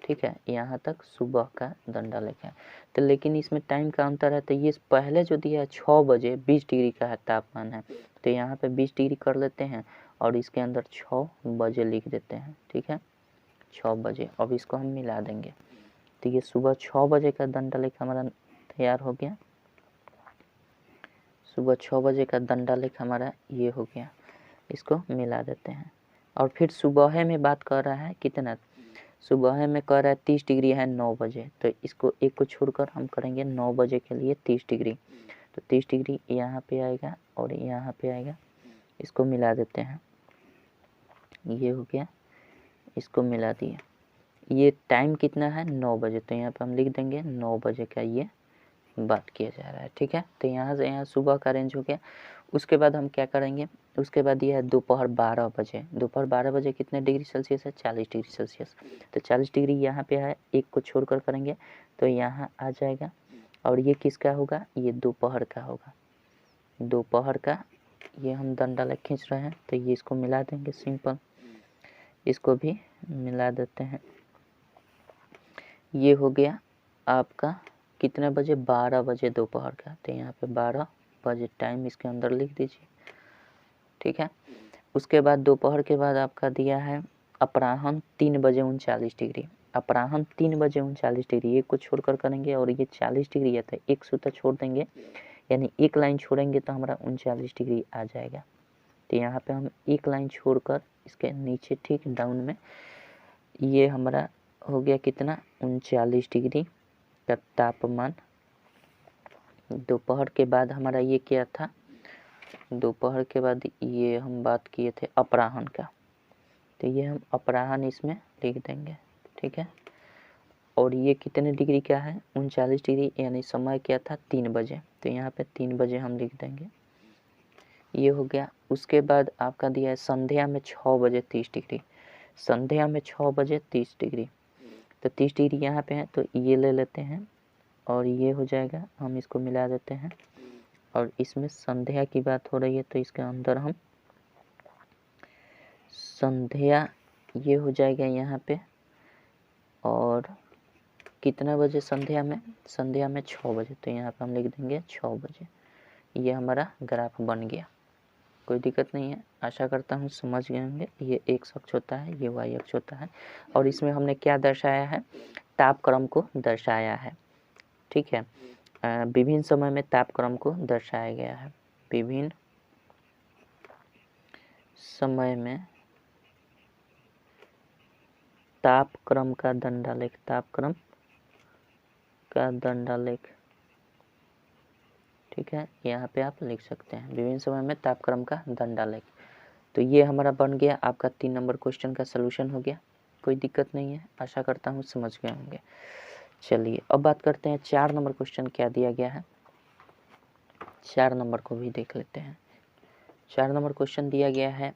ठीक है, यहाँ तक सुबह का दंडालेख है। तो लेकिन इसमें टाइम का अंतर है, तो ये पहले जो दिया है 6 बजे 20 डिग्री का है तापमान है, तो यहाँ पे 20 डिग्री कर लेते हैं और इसके अंदर 6 बजे लिख देते हैं। ठीक है, 6 बजे। अब इसको हम मिला देंगे, तो ये सुबह 6 बजे का दंडालेख हमारा तैयार हो गया, सुबह 6 बजे का दंडालेख हमारा ये हो गया। इसको मिला देते हैं, और फिर सुबह में बात कर रहा है कितना, सुबह में कह रहा है 30 डिग्री है 9 बजे, तो इसको एक को छोड़कर हम करेंगे 9 बजे के लिए 30 डिग्री, तो 30 डिग्री यहाँ पे आएगा और यहाँ पे आएगा, इसको मिला देते हैं, ये हो गया, इसको मिला दिए। ये टाइम कितना है 9 बजे, तो यहाँ पे हम लिख देंगे 9 बजे का ये बात किया जा रहा है। ठीक है, तो यहाँ से यहाँ सुबह का रेंज हो गया। उसके बाद हम क्या करेंगे, उसके बाद ये है दोपहर 12 बजे। दोपहर 12 बजे कितने डिग्री सेल्सियस है, 40 डिग्री सेल्सियस। तो 40 डिग्री यहाँ पे है, एक को छोड़कर करेंगे तो यहाँ आ जाएगा। और ये किसका होगा, ये दोपहर का होगा, दोपहर का। ये हम दंडालेख खींच रहे हैं तो ये इसको मिला देंगे, सिंपल इसको भी मिला देते हैं। ये हो गया आपका कितने बजे, 12 बजे दोपहर का। तो यहाँ पे 12 बजे टाइम इसके अंदर लिख दीजिए। ठीक है, उसके बाद दोपहर के बाद आपका दिया है अपराह्न 3 बजे 39 डिग्री। अपराह्न 3 बजे 39 डिग्री, एक को छोड़कर करेंगे और ये 40 डिग्री है तो एक सूत्र छोड़ देंगे, यानी एक लाइन छोड़ेंगे तो हमारा 39 डिग्री आ जाएगा। तो यहाँ पे हम एक लाइन छोड़कर इसके नीचे ठीक डाउन में ये हमारा हो गया कितना, 39 डिग्री का तापमान। दोपहर के बाद हमारा ये क्या था, दोपहर के बाद ये हम बात किए थे अपराह्न का, तो ये हम अपराह्न इसमें लिख देंगे। ठीक है, और ये कितने डिग्री का है, 39 डिग्री, यानी समय क्या था 3 बजे, तो यहाँ पे 3 बजे हम लिख देंगे। ये हो गया। उसके बाद आपका दिया है संध्या में 6 बजे 30 डिग्री। संध्या में 6 बजे 30 डिग्री, तो 30 डिग्री यहाँ पे है तो ये ले लेते हैं और ये हो जाएगा, हम इसको मिला देते हैं। और इसमें संध्या की बात हो रही है तो इसके अंदर हम संध्या ये हो जाएगा यहाँ पे। और कितना बजे संध्या में, संध्या में 6 बजे, तो यहाँ पे हम लिख देंगे 6 बजे। ये हमारा ग्राफ बन गया, कोई दिक्कत नहीं है। आशा करता हूँ समझ गए होंगे। ये एक्स अक्ष होता है, ये वाई अक्ष होता है, और इसमें हमने क्या दर्शाया है, तापक्रम को दर्शाया है। ठीक है, विभिन्न समय में तापक्रम को दर्शाया गया है। विभिन्न समय में तापक्रम का दंडालेख, तापक्रम का दंडालेख। ठीक है, यहाँ पे आप लिख सकते हैं विभिन्न समय में तापक्रम का दंडालेख। तो ये हमारा बन गया, आपका 3 नंबर क्वेश्चन का सलूशन हो गया। कोई दिक्कत नहीं है, आशा करता हूँ समझ गए होंगे। चलिए अब बात करते हैं 4 नंबर क्वेश्चन क्या दिया गया है, 4 नंबर को भी देख लेते हैं। 4 नंबर क्वेश्चन दिया गया है,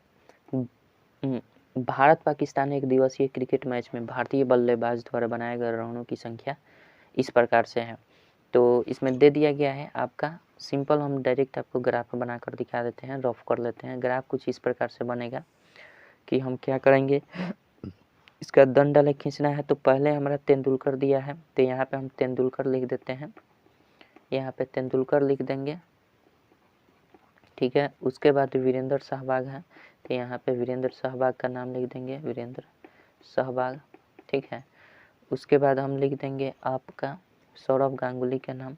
भारत पाकिस्तान एक दिवसीय क्रिकेट मैच में भारतीय बल्लेबाज द्वारा बनाए गए रनों की संख्या इस प्रकार से है। तो इसमें दे दिया गया है आपका, सिंपल हम डायरेक्ट आपको ग्राफ बनाकर दिखा देते हैं, रफ कर लेते हैं। ग्राफ कुछ इस प्रकार से बनेगा कि हम क्या करेंगे, इसका दंडालेख खींचना है तो पहले हमारा तेंदुलकर दिया है तो यहाँ पे हम तेंदुलकर लिख देते हैं, यहाँ पे तेंदुलकर लिख देंगे। ठीक है, उसके बाद वीरेंद्र सहवाग है तो यहाँ पे वीरेंद्र सहवाग का नाम लिख देंगे, वीरेंद्र सहवाग। ठीक है, उसके बाद हम लिख देंगे आपका सौरव गांगुली का नाम,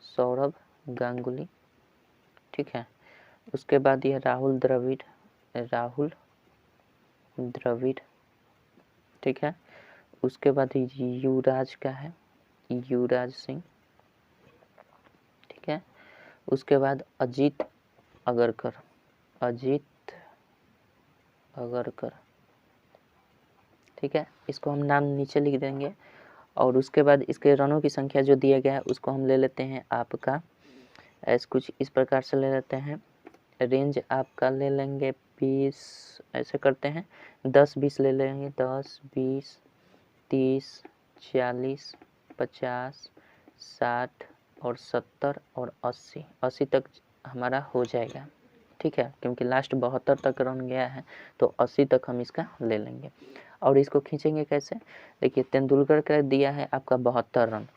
सौरव गांगुली। ठीक है, उसके बाद यह राहुल द्रविड़, राहुल द्रविड़। ठीक है, उसके बाद युवराज का है, युवराज सिंह। ठीक है, उसके बाद अजीत अगरकर, अजीत अगरकर। ठीक है, इसको हम नाम नीचे लिख देंगे। और उसके बाद इसके रनों की संख्या जो दिया गया है उसको हम ले लेते हैं आपका ऐसे कुछ इस प्रकार से ले लेते हैं। रेंज आपका ले लेंगे 20, ऐसे करते हैं 10-20 ले लेंगे, 10, 20, 30, 40, 50, 60 और 70 और 80 तक हमारा हो जाएगा। ठीक है, क्योंकि लास्ट 72 तक रन गया है तो 80 तक हम इसका ले लेंगे। और इसको खींचेंगे कैसे, देखिए तेंदुलकर का दिया है आपका 72 रन,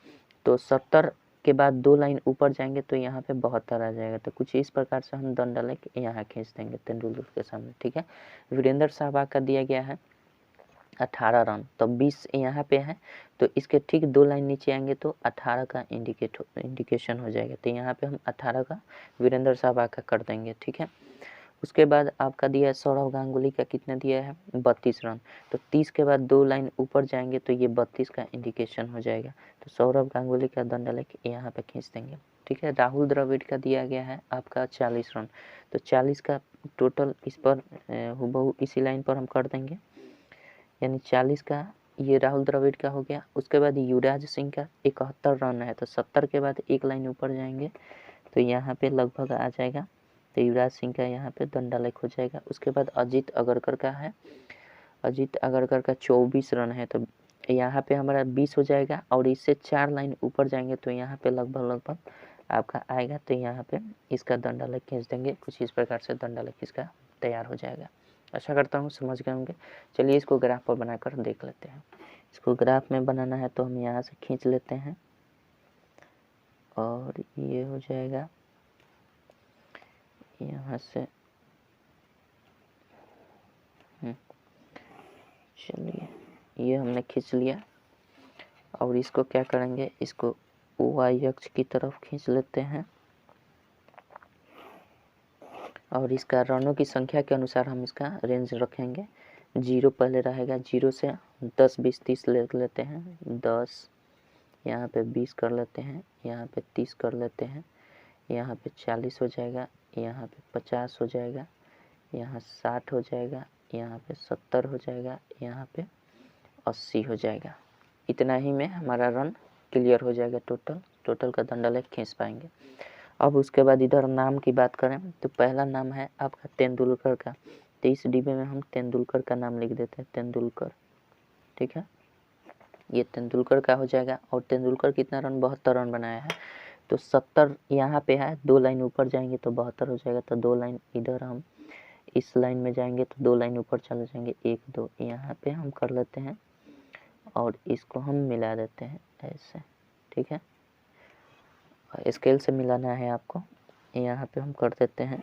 तो 70 के बाद 2 लाइन ऊपर जाएंगे तो यहाँ पे 72 आ जाएगा। तो कुछ इस प्रकार से हम दंडालेख यहाँ खींच देंगे तेंदुलकर के सामने। ठीक है, वीरेंद्र सहवाग का दिया गया है 18 रन, तो 20 यहाँ पे है तो इसके ठीक 2 लाइन नीचे आएंगे तो 18 का इंडिकेशन हो जाएगा। तो यहाँ पे हम 18 का वीरेंद्र सहवाग का कर देंगे। ठीक है, उसके बाद आपका दिया है सौरव गांगुली का, कितना दिया है 32 रन, तो 30 के बाद 2 लाइन ऊपर जाएंगे तो ये 32 का इंडिकेशन हो जाएगा। तो सौरव गांगुली का दंडालेख यहाँ पे खींच देंगे। ठीक है, राहुल द्रविड़ का दिया गया है आपका 40 रन, तो 40 का टोटल इस पर हुबहू इसी लाइन पर हम कर देंगे, यानी 40 का ये राहुल द्रविड़ का हो गया। उसके बाद युवराज सिंह का 71 रन है, तो 70 के बाद एक लाइन ऊपर जाएंगे तो यहाँ पे लगभग आ जाएगा, तो युवराज सिंह का यहाँ पे दंडालेख हो जाएगा। उसके बाद अजीत अगरकर का है, अजीत अगरकर का 24 रन है, तो यहाँ पे हमारा 20 हो जाएगा और इससे 4 लाइन ऊपर जाएंगे तो यहाँ पे लगभग आपका आएगा, तो यहाँ पे इसका दंडालेख खींच देंगे। कुछ इस प्रकार से दंडालेख इसका तैयार हो जाएगा। आशा करता हूँ समझ गए होंगे। चलिए इसको ग्राफ पर बनाकर देख लेते हैं। इसको ग्राफ में बनाना है तो हम यहाँ से खींच लेते हैं और ये हो जाएगा यहाँ से। चलिए ये हमने खींच लिया और इसको क्या करेंगे, इसको वाई अक्ष की तरफ खींच लेते हैं और इसका रनों की संख्या के अनुसार हम इसका रेंज रखेंगे। 0 पहले रहेगा, 0 से 10 20 30 ले लेते हैं, 10 यहाँ पे 20 कर लेते हैं, यहाँ पे 30 कर लेते हैं, यहाँ पे 40 हो जाएगा, यहाँ पे 50 हो जाएगा, यहाँ 60 हो जाएगा, यहाँ पे 70 हो जाएगा, यहाँ पे 80 हो जाएगा। इतना ही में हमारा रन क्लियर हो जाएगा। टोटल का दंडालेख खींच पाएंगे। अब उसके बाद इधर नाम की बात करें तो पहला नाम है आपका तेंदुलकर का, तो इस डिब्बे में हम तेंदुलकर का नाम लिख देते हैं, तेंदुलकर। ठीक है, ये तेंदुलकर का हो जाएगा। और तेंदुलकर कितना रन, 72 रन बनाया है, तो 70 यहाँ पे है, 2 लाइन ऊपर जाएंगे तो 72 हो जाएगा। तो 2 लाइन इधर हम इस लाइन में जाएंगे तो 2 लाइन ऊपर चले जाएंगे, 1 2 यहाँ पे हम कर लेते हैं और इसको हम मिला देते हैं ऐसे। ठीक है, स्केल से मिलाना है आपको, यहाँ पे हम कर देते हैं,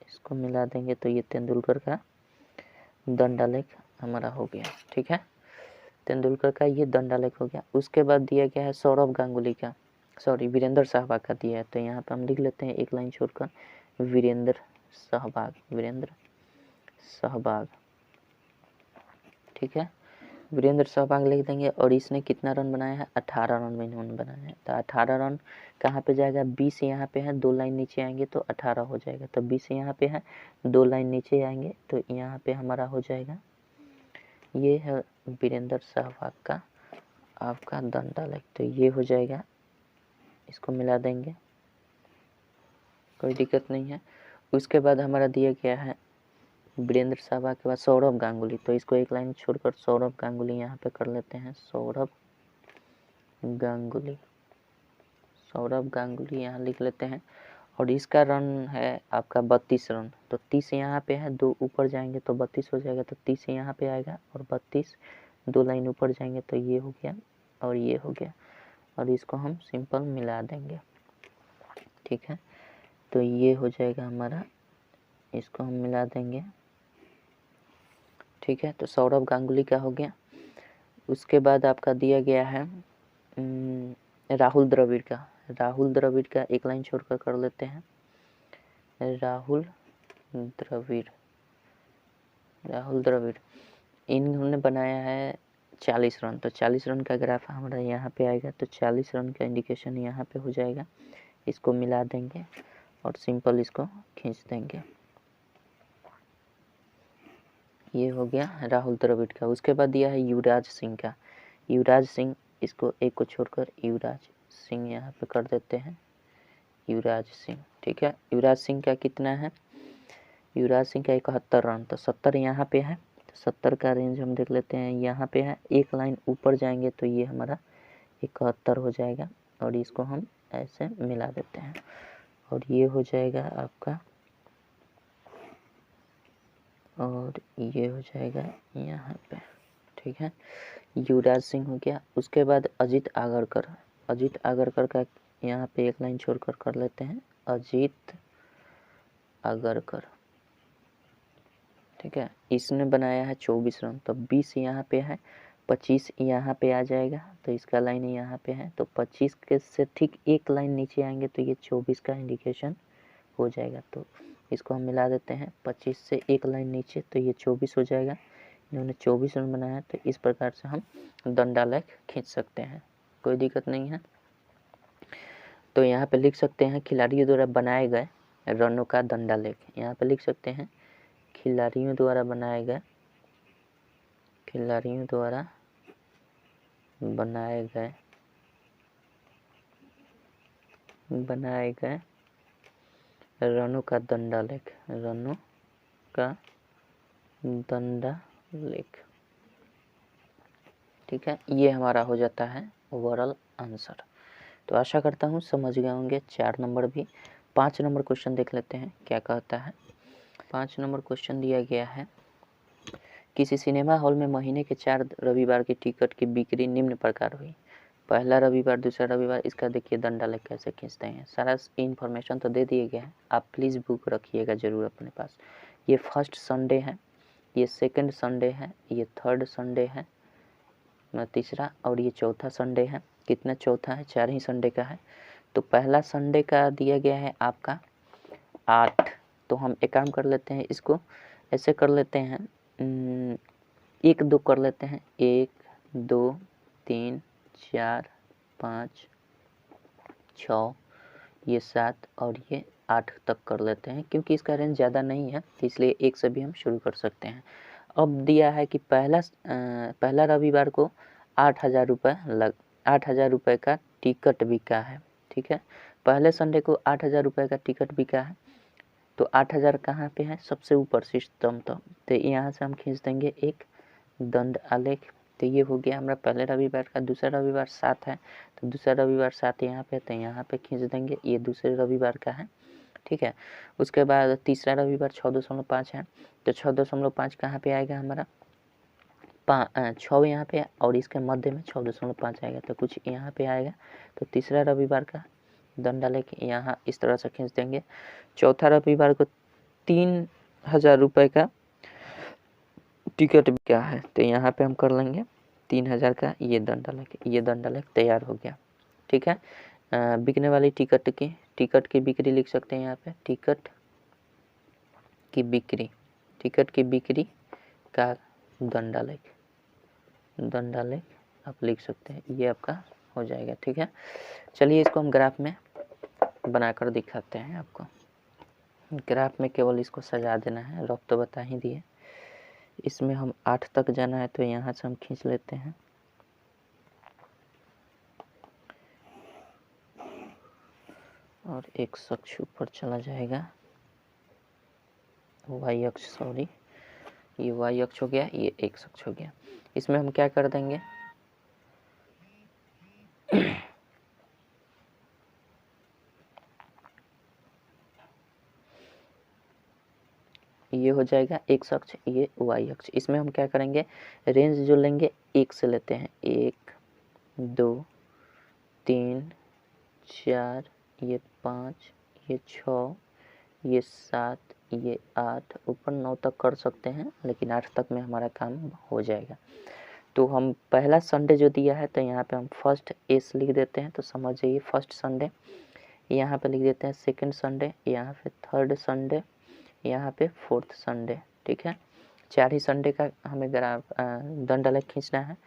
इसको मिला देंगे तो ये तेंदुलकर का दंडालेख हमारा हो गया। ठीक है, तेंदुलकर का ये दंडालेख हो गया। उसके बाद दिया गया है सौरव गांगुली का, सॉरी वीरेंद्र सहवाग का दिया है, तो यहाँ पे हम लिख लेते हैं एक लाइन छोड़कर वीरेंद्र सहवाग, वीरेंद्र सहवाग। ठीक है, वीरेंद्र सहवाग लिख देंगे। और इसने कितना रन बनाया है, 18 रन में इन्होंने बनाया है, तो 18 रन कहाँ पे जाएगा, 20 यहाँ पे है, 2 लाइन नीचे आएंगे तो 18 हो जाएगा। तो 20 यहाँ पे है, 2 लाइन नीचे आएंगे तो यहाँ पे हमारा हो जाएगा, ये है वीरेंद्र सहवाग का आपका दंडालेख, तो ये हो जाएगा। इसको मिला देंगे, कोई दिक्कत नहीं है। उसके बाद हमारा दिया गया है वीरेंद्र सहवाग के बाद सौरव गांगुली, तो इसको एक लाइन छोड़कर सौरव गांगुली यहाँ पे कर लेते हैं, सौरव गांगुली, सौरव गांगुली यहाँ लिख लेते हैं। और इसका रन है आपका 32 रन, तो 30 यहाँ पे है, 2 ऊपर जाएंगे तो 32 हो जाएगा, तो 30 यहाँ पे आएगा और 32 2 लाइन ऊपर जाएंगे तो ये हो गया और ये हो गया, और इसको हम सिंपल मिला देंगे। ठीक है, तो ये हो जाएगा हमारा, इसको हम मिला देंगे। ठीक है, तो सौरव गांगुली का हो गया। उसके बाद आपका दिया गया है राहुल द्रविड़ का, राहुल द्रविड़ का एक लाइन छोड़कर कर लेते हैं, राहुल द्रविड़, राहुल द्रविड़ इन्होंने बनाया है 40 रन, तो 40 रन का ग्राफ हमारा यहाँ पे आएगा, तो 40 रन का इंडिकेशन यहाँ पे हो जाएगा। इसको मिला देंगे और सिंपल इसको खींच देंगे, ये हो गया राहुल द्रविड़ का। उसके बाद दिया है युवराज सिंह का, युवराज सिंह, इसको एक को छोड़कर युवराज सिंह यहाँ पे कर देते हैं, युवराज सिंह। ठीक है, युवराज सिंह का कितना है, युवराज सिंह का 71 रन, तो 70 यहाँ पे है, तो 70 का रेंज हम देख लेते हैं, यहाँ पे है, एक लाइन ऊपर जाएंगे तो ये हमारा 71 हो जाएगा और इसको हम ऐसे मिला देते हैं और ये हो जाएगा आपका, और ये हो जाएगा यहाँ पे। ठीक है, युवराज सिंह हो गया। उसके बाद अजीत आगरकर, अजीत आगरकर का यहाँ पे एक लाइन छोड़कर कर लेते हैं, अजीत आगरकर। ठीक है, इसने बनाया है 24 रन, तो 20 यहाँ पे है, 25 यहाँ पे आ जाएगा, तो इसका लाइन यहाँ पे है, तो 25 के से ठीक एक लाइन नीचे आएंगे तो ये 24 का इंडिकेशन हो जाएगा। तो इसको हम मिला देते हैं, 25 से एक लाइन नीचे तो ये 24 हो जाएगा। इन्होंने 24 रन बनाया, तो इस प्रकार से हम दंडालेख खींच सकते हैं, कोई दिक्कत नहीं है। तो यहाँ पे लिख सकते हैं खिलाड़ियों द्वारा बनाए गए रनों का दंडालेख, यहाँ पे लिख सकते हैं खिलाड़ियों द्वारा बनाए गए, खिलाड़ियों द्वारा बनाए गए रनों का दंडालेख, रनों का दंडालेख। ठीक है, ये हमारा हो जाता है ओवरऑल आंसर। तो आशा करता हूँ समझ गए होंगे 4 नंबर भी। 5 नंबर क्वेश्चन देख लेते हैं क्या कहता है। 5 नंबर क्वेश्चन दिया गया है, किसी सिनेमा हॉल में महीने के 4 रविवार की टिकट की बिक्री निम्न प्रकार हुई। पहला रविवार, दूसरा रविवार, इसका देखिए दंडालेख कैसे खींचते हैं। सारा इन्फॉर्मेशन तो दे दिए गया है, आप प्लीज़ बुक रखिएगा ज़रूर अपने पास। ये फर्स्ट संडे है, ये सेकंड संडे है, ये थर्ड संडे है, तीसरा, और ये चौथा संडे है। कितना चौथा है? 4 ही संडे का है। तो पहला संडे का दिया गया है आपका 8। तो हम एक काम कर लेते हैं, इसको ऐसे कर लेते हैं, 1 2 कर लेते हैं, 1 2 3 4 5 6, ये 7 और ये 8 तक कर लेते हैं, क्योंकि इसका रेंज ज़्यादा नहीं है इसलिए 1 से भी हम शुरू कर सकते हैं। अब दिया है कि पहला रविवार को 8,000 रुपये का टिकट बिका है। ठीक है, पहले संडे को 8,000 रुपये का टिकट बिका है। तो 8,000 कहाँ पे है? सबसे ऊपर सिस्टम तो यहाँ से हम खींच देंगे एक दंड आलेख। तो ये हो गया हमारा पहले रविवार का। दूसरा रविवार 7 है, तो दूसरा रविवार 7 यहाँ पे, तो यहाँ पे खींच देंगे, ये दूसरे रविवार का है। ठीक है, उसके बाद तीसरा रविवार 6.5 है, तो 6.5 कहाँ पे आएगा हमारा? 6 यहाँ पे, और इसके मध्य में 6.5 आएगा, तो कुछ यहाँ पे आएगा। तो तीसरा रविवार का दंडालेख यहाँ इस तरह से खींच देंगे। चौथा रविवार को 3,000 रुपये का टिकट बिका है, तो यहाँ पे हम कर लेंगे 3,000 का ये दंडालेख तैयार हो गया। ठीक है, बिकने वाली टिकट की बिक्री लिख सकते हैं यहाँ पे, टिकट की बिक्री का दंडालेख आप लिख सकते हैं, ये आपका हो जाएगा। ठीक है, चलिए इसको हम ग्राफ में बनाकर दिखाते हैं आपको। ग्राफ में केवल इसको सजा देना है, रफ तो बता ही दिए। इसमें हम 8 तक जाना है, तो यहाँ से हम खींच लेते हैं, और एक अक्ष ऊपर चला जाएगा, वाई अक्ष, सॉरी, ये वाई अक्ष हो गया, ये एक्स अक्ष हो गया। इसमें हम क्या कर देंगे, ये हो जाएगा एक्स अक्ष, ये वाई अक्ष। इसमें हम क्या करेंगे, रेंज जो लेंगे 1 से लेते हैं, 1 2 3 4, ये 5, ये 6, ये 7, ये 8, ऊपर 9 तक कर सकते हैं, लेकिन 8 तक में हमारा काम हो जाएगा। तो हम पहला संडे जो दिया है, तो यहाँ पे हम फर्स्ट एस लिख देते हैं, तो समझ जाइए फर्स्ट संडे। यहाँ पे लिख देते हैं सेकंड संडे, यहाँ पे थर्ड संडे, यहाँ पे फोर्थ संडे। ठीक है, 4 ही संडे का हमें दंडालेख खींचना है।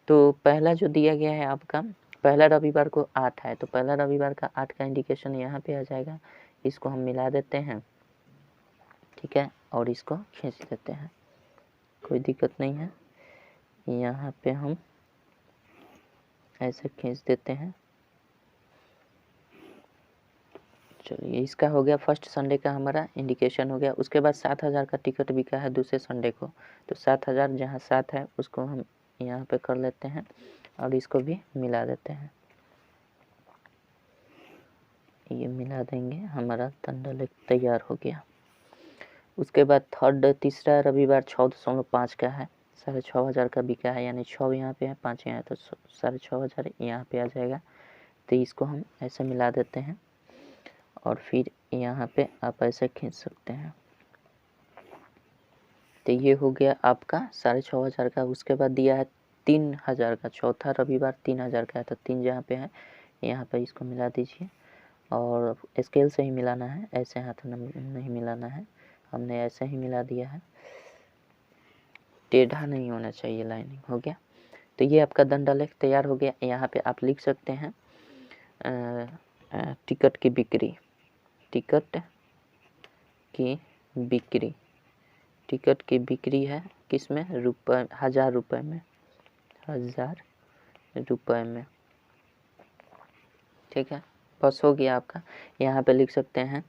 तो पहला जो दिया गया है आपका, पहला रविवार को 8 है, तो पहला रविवार का 8 का इंडिकेशन यहाँ पे आ जाएगा। इसको हम मिला देते हैं, ठीक है, और इसको खींच देते हैं, कोई दिक्कत नहीं है। यहाँ पे हम ऐसे खींच देते हैं। चलिए, इसका हो गया फर्स्ट संडे का हमारा इंडिकेशन हो गया। उसके बाद 7,000 का टिकट बिका है दूसरे संडे को, तो 7,000 जहाँ 7 है उसको हम यहाँ पे कर लेते हैं, और इसको भी मिला देते हैं, ये मिला देंगे, हमारा दंडालेख तैयार हो गया। उसके बाद तीसरा रविवार 6.5 का है, 6,500 का बिका है, यानी 6 यहाँ पे है, 5 यहाँ है, तो 6,500 यहाँ पे आ जाएगा। तो इसको हम ऐसे मिला देते हैं, और फिर यहाँ पे आप ऐसे खींच सकते हैं। तो ये हो गया आपका 6,500 का। उसके बाद दिया है 3,000 का, चौथा रविवार 3,000 का है, तो 3 जहाँ पे है यहाँ पे इसको मिला दीजिए, और स्केल से ही मिलाना है, ऐसे हाथ नहीं मिलाना है, हमने ऐसे ही मिला दिया है, टेढ़ा नहीं होना चाहिए, लाइनिंग हो गया। तो ये आपका दंडालेख तैयार हो गया। यहाँ पे आप लिख सकते हैं टिकट की बिक्री है, किस में? रुपये, 1000 रुपये में, 1000 रुपये में। ठीक है, बस हो गया आपका। यहाँ पे लिख सकते हैं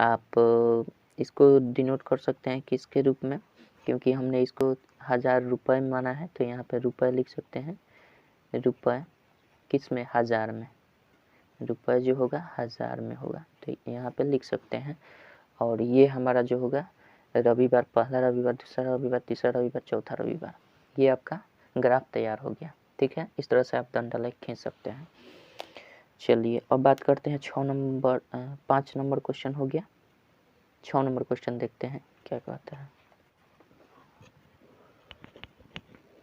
आप, इसको डिनोट कर सकते हैं किसके रूप में, क्योंकि हमने इसको 1000 रुपये माना है तो यहाँ पे रुपये लिख सकते हैं। रुपये किस में? 1000 में। रुपये जो होगा 1000 में होगा, तो यहाँ पे लिख सकते हैं। और ये हमारा जो होगा रविवार, पहला रविवार, दूसरा रविवार, तीसरा रविवार, चौथा रविवार, ये आपका ग्राफ तैयार हो गया। ठीक है, इस तरह से आप दंडालेख खींच सकते हैं। चलिए अब बात करते हैं 5 नंबर क्वेश्चन हो गया। 6 नंबर क्वेश्चन देखते हैं क्या कहता है।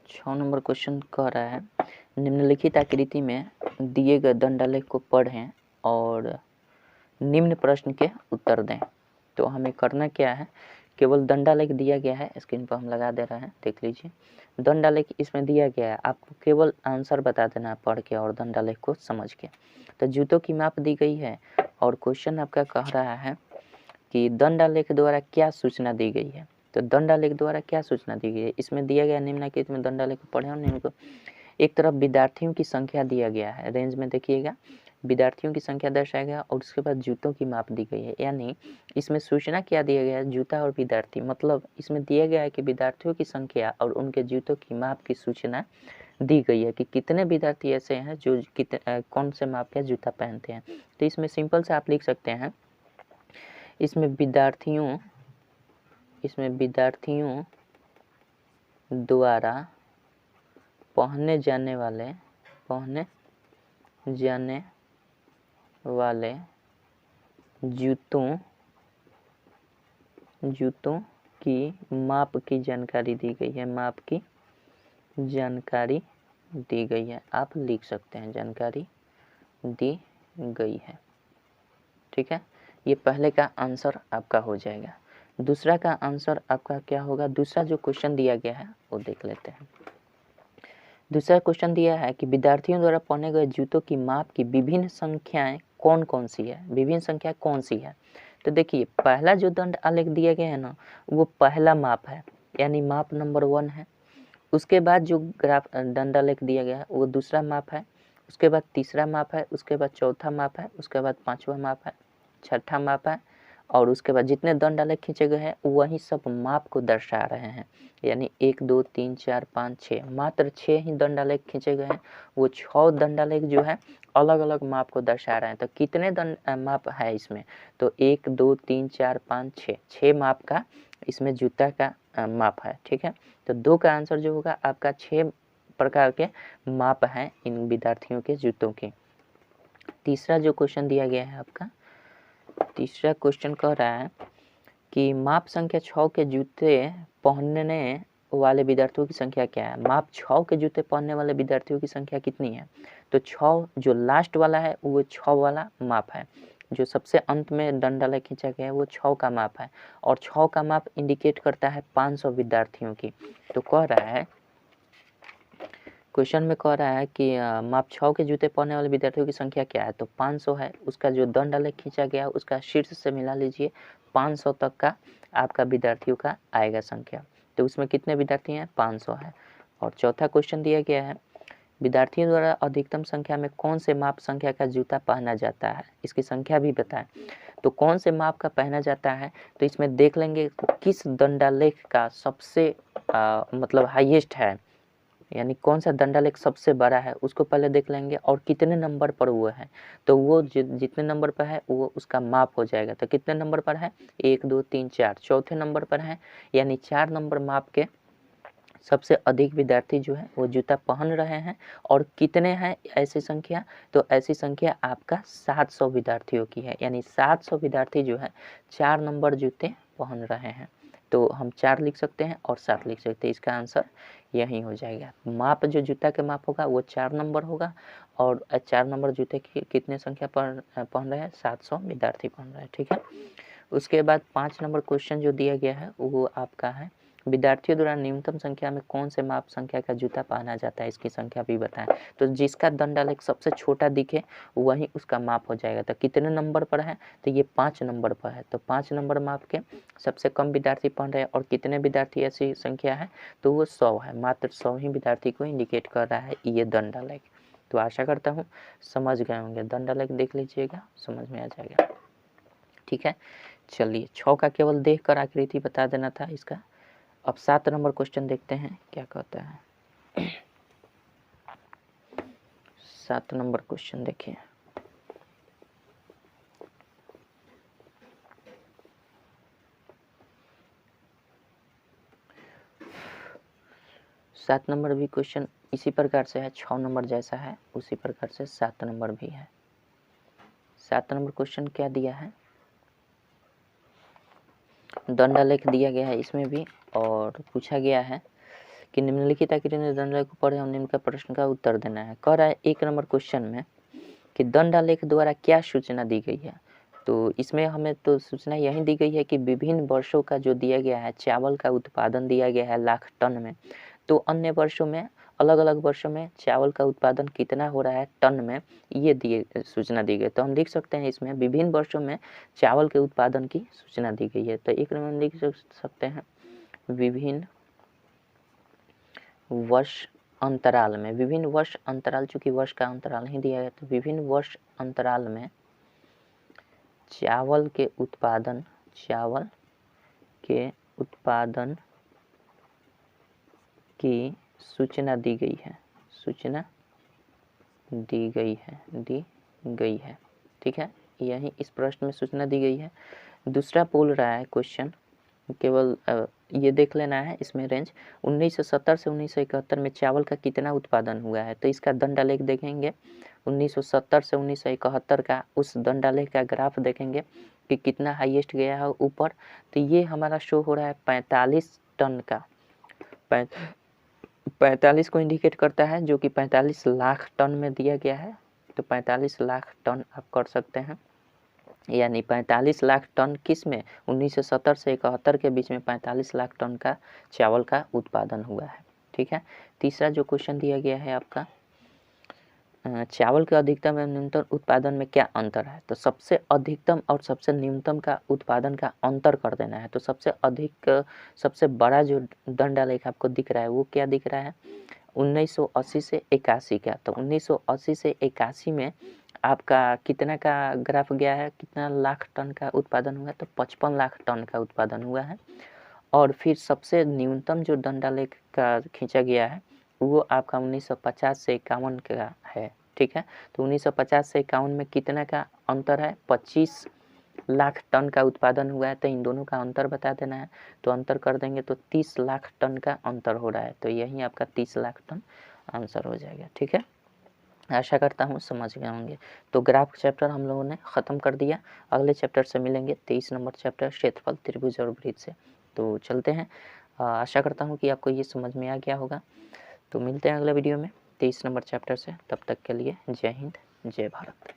6 नंबर क्वेश्चन कह रहा है निम्नलिखित आकृति में दिए गए दंडालेख को पढ़ें और निम्न प्रश्न के उत्तर दें। तो हमें करना क्या है, केवल दंडालेख दिया गया है, स्क्रीन पर हम लगा दे रहे हैं, देख लीजिए। दंडालेख इसमें दिया गया है, आपको केवल आंसर बता देना है पढ़ के और दंडालेख को समझ के। तो जूतों की माप दी गई है और क्वेश्चन आपका कह रहा है कि दंडालेख द्वारा क्या सूचना दी गई है। तो दंडालेख द्वारा क्या सूचना दी गई है, इसमें दिया गया निम्नलिखित में दंडालेख को पढ़े और निम्न को। एक तरफ विद्यार्थियों की संख्या दिया गया है, रेंज में देखिएगा विद्यार्थियों की संख्या दर्शाया गया और उसके बाद जूतों की माप दी गई है। यानी इसमें सूचना क्या दिया गया है, जूता और विद्यार्थी, मतलब इसमें दिया गया है कि विद्यार्थियों की संख्या और उनके जूतों की माप की सूचना दी गई है कि कितने विद्यार्थी ऐसे हैं जो कौन से माप का जूता पहनते हैं। तो इसमें सिंपल से आप लिख सकते हैं, इसमें विद्यार्थियों द्वारा पहने जाने वाले जूतों की माप की जानकारी दी गई है, माप की जानकारी दी गई है। आप लिख सकते हैं जानकारी दी गई है। ठीक है, ये पहले का आंसर आपका हो जाएगा। दूसरा का आंसर आपका क्या होगा, दूसरा जो क्वेश्चन दिया गया है वो देख लेते हैं। दूसरा क्वेश्चन दिया है कि विद्यार्थियों द्वारा पहने गए जूतों की माप की विभिन्न संख्याएं कौन कौन सी है, विभिन्न संख्या कौन सी है। तो देखिए पहला जो दंड आलेख दिया गया है ना, वो पहला माप है, यानी माप नंबर 1 है। उसके बाद जो ग्राफ दंडालेख दिया गया है वो दूसरा माप है, उसके बाद तीसरा माप है, उसके बाद चौथा माप है, उसके बाद 5वां माप है, छठा माप है, और उसके बाद जितने दंडालेख खींचे गए हैं वही सब माप को दर्शा रहे हैं। यानी 1 2 3 4 5 6, मात्र 6 ही दंडालेख खींचे गए हैं। वो 6 दंडालेख जो है अलग अलग माप को दर्शा रहे हैं। तो कितने माप है इसमें, तो 1 2 3 4 5 6, 6 माप का इसमें जूता का माप है। ठीक है, तो 2 का आंसर जो होगा आपका 6 प्रकार के माप हैं इन विद्यार्थियों के जूतों के। तीसरा जो क्वेश्चन दिया गया है आपका, तीसरा क्वेश्चन कह रहा है कि माप संख्या 6 के जूते पहनने वाले विद्यार्थियों की संख्या क्या है। माप 6 के जूते पहनने वाले विद्यार्थियों की संख्या कितनी है, तो 6 जो लास्ट वाला है वो 6 वाला माप है। जो सबसे अंत में दंडालेख खींचा गया है वो 6 का माप है, और 6 का माप इंडिकेट करता है 500 विद्यार्थियों की। तो कह रहा है, क्वेश्चन में कह रहा है कि माप 6 के जूते पहनने वाले विद्यार्थियों की संख्या क्या है, तो 500 है। उसका जो दंडालेख खींचा गया है उसका शीर्ष से मिला लीजिए, 500 तक का आपका विद्यार्थियों का आएगा संख्या। तो उसमें कितने विद्यार्थी हैं, 500 है। और चौथा क्वेश्चन दिया गया है, विद्यार्थियों द्वारा अधिकतम संख्या में कौन से माप संख्या का जूता पहना जाता है, इसकी संख्या भी बताएं। तो कौन से माप का पहना जाता है, तो इसमें देख लेंगे किस दंडालेख का सबसे मतलब हाईएस्ट है, यानी कौन सा दंडालेख सबसे बड़ा है उसको पहले देख लेंगे, और कितने नंबर पर वो है। तो वो जितने नंबर पर है वो उसका माप हो जाएगा। तो कितने नंबर पर है, 1 2 3 4, चौथे नंबर पर है, यानी 4 नंबर माप के सबसे अधिक विद्यार्थी जो है वो जूता पहन रहे हैं। और कितने हैं ऐसी संख्या, तो ऐसी संख्या आपका 700 विद्यार्थियों की है, यानी 700 विद्यार्थी जो है 4 नंबर जूते पहन रहे हैं। तो हम 4 लिख सकते हैं और 7 लिख सकते हैं, इसका आंसर यही हो जाएगा। माप जो जूता के माप होगा वो 4 नंबर होगा, और 4 नंबर जूते की कितने संख्या पर पहन रहे हैं, 700 विद्यार्थी पहन रहे हैं। ठीक है, उसके बाद 5 नंबर क्वेश्चन जो दिया गया है वो आपका है विद्यार्थियों द्वारा न्यूनतम संख्या में कौन से माप संख्या का जूता पहना जाता है, इसकी संख्या भी बताएं। तो जिसका दंडालेख सबसे छोटा दिखे वही उसका माप हो जाएगा। तो कितने नंबर पर है, तो ये 5 नंबर पर है। तो 5 नंबर माप के सबसे कम विद्यार्थी पढ़ रहे हैं और कितने विद्यार्थी ऐसी संख्या है, तो वो 100 है। मात्र 100 ही विद्यार्थी को इंडिकेट कर रहा है ये दंडालेख। तो आशा करता हूँ समझ गए होंगे। दंडालेख देख लीजिएगा, समझ में आ जाएगा। ठीक है, चलिए 6 का केवल देख कर आकृति बता देना था इसका। अब 7 नंबर क्वेश्चन देखते हैं क्या कहता है। 7 नंबर क्वेश्चन देखिए। सात नंबर भी क्वेश्चन इसी प्रकार से है, 6 नंबर जैसा है उसी प्रकार से 7 नंबर भी है। 7 नंबर क्वेश्चन क्या दिया है, दंडालेख दिया गया है इसमें भी, और पूछा गया है कि निम्नलिखित आकृति में दंडालेख को पढ़े और निम्न का प्रश्न का उत्तर देना है। कह रहा है 1 नंबर क्वेश्चन में कि दंडालेख द्वारा क्या सूचना दी गई है। तो इसमें हमें तो सूचना यही दी गई है कि विभिन्न वर्षों का जो दिया गया है, चावल का उत्पादन दिया गया है लाख टन में। तो अन्य वर्षों में, अलग अलग वर्षों में चावल का उत्पादन कितना हो रहा है टन में, ये सूचना दी गई। तो हम लिख सकते हैं इसमें विभिन्न वर्षों में चावल के उत्पादन की सूचना दी गई है। तो एक नंबर लिख सकते हैं विभिन्न वर्ष अंतराल में, विभिन्न वर्ष अंतराल, चूंकि वर्ष का अंतराल नहीं दिया गया तो विभिन्न वर्ष अंतराल में चावल के उत्पादन की सूचना दी गई है। ठीक है, यही इस प्रश्न में सूचना दी गई है। दूसरा बोल रहा है क्वेश्चन, केवल ये देख लेना है इसमें रेंज 1970 से 1971 में चावल का कितना उत्पादन हुआ है। तो इसका दंडालेख देखेंगे 1970 से 1971 का, उस दंडालेख का ग्राफ देखेंगे कि कितना हाईएस्ट गया है ऊपर। तो ये हमारा शो हो रहा है 45 टन का, 45 को इंडिकेट करता है, जो कि 45 लाख टन में दिया गया है। तो 45 लाख टन आप कर सकते हैं, यानी 45 लाख टन किस में, 1970 से 71 के बीच में 45 लाख टन का चावल का उत्पादन हुआ है। ठीक है, तीसरा जो क्वेश्चन दिया गया है आपका, चावल के अधिकतम एवं न्यूनतम उत्पादन में क्या अंतर है। तो सबसे अधिकतम और सबसे न्यूनतम का उत्पादन का अंतर कर देना है। तो सबसे बड़ा जो दंडालेख आपको दिख रहा है वो क्या दिख रहा है, 1980 से 81 का। तो 1980 से 81 में आपका कितना का ग्राफ गया है, कितना लाख टन का उत्पादन हुआ है, तो 55 लाख टन का उत्पादन हुआ है। और फिर सबसे न्यूनतम जो दंडालेख का खींचा गया है वो आपका 1950 से 51 का है। ठीक है, तो 1950 से 51 में कितना का अंतर है, 25 लाख टन का उत्पादन हुआ है। तो इन दोनों का अंतर बता देना है। तो अंतर कर देंगे तो 30 लाख टन का अंतर हो रहा है। तो यही आपका 30 लाख टन आंसर हो जाएगा। ठीक है, आशा करता हूँ समझ गए होंगे। तो ग्राफ चैप्टर हम लोगों ने ख़त्म कर दिया। अगले चैप्टर से मिलेंगे 23 नंबर चैप्टर क्षेत्रफल, त्रिभुज और वृत्त से। तो चलते हैं, आशा करता हूँ कि आपको ये समझ में आ गया होगा। तो मिलते हैं अगले वीडियो में 23 नंबर चैप्टर से। तब तक के लिए जय हिंद, जय भारत।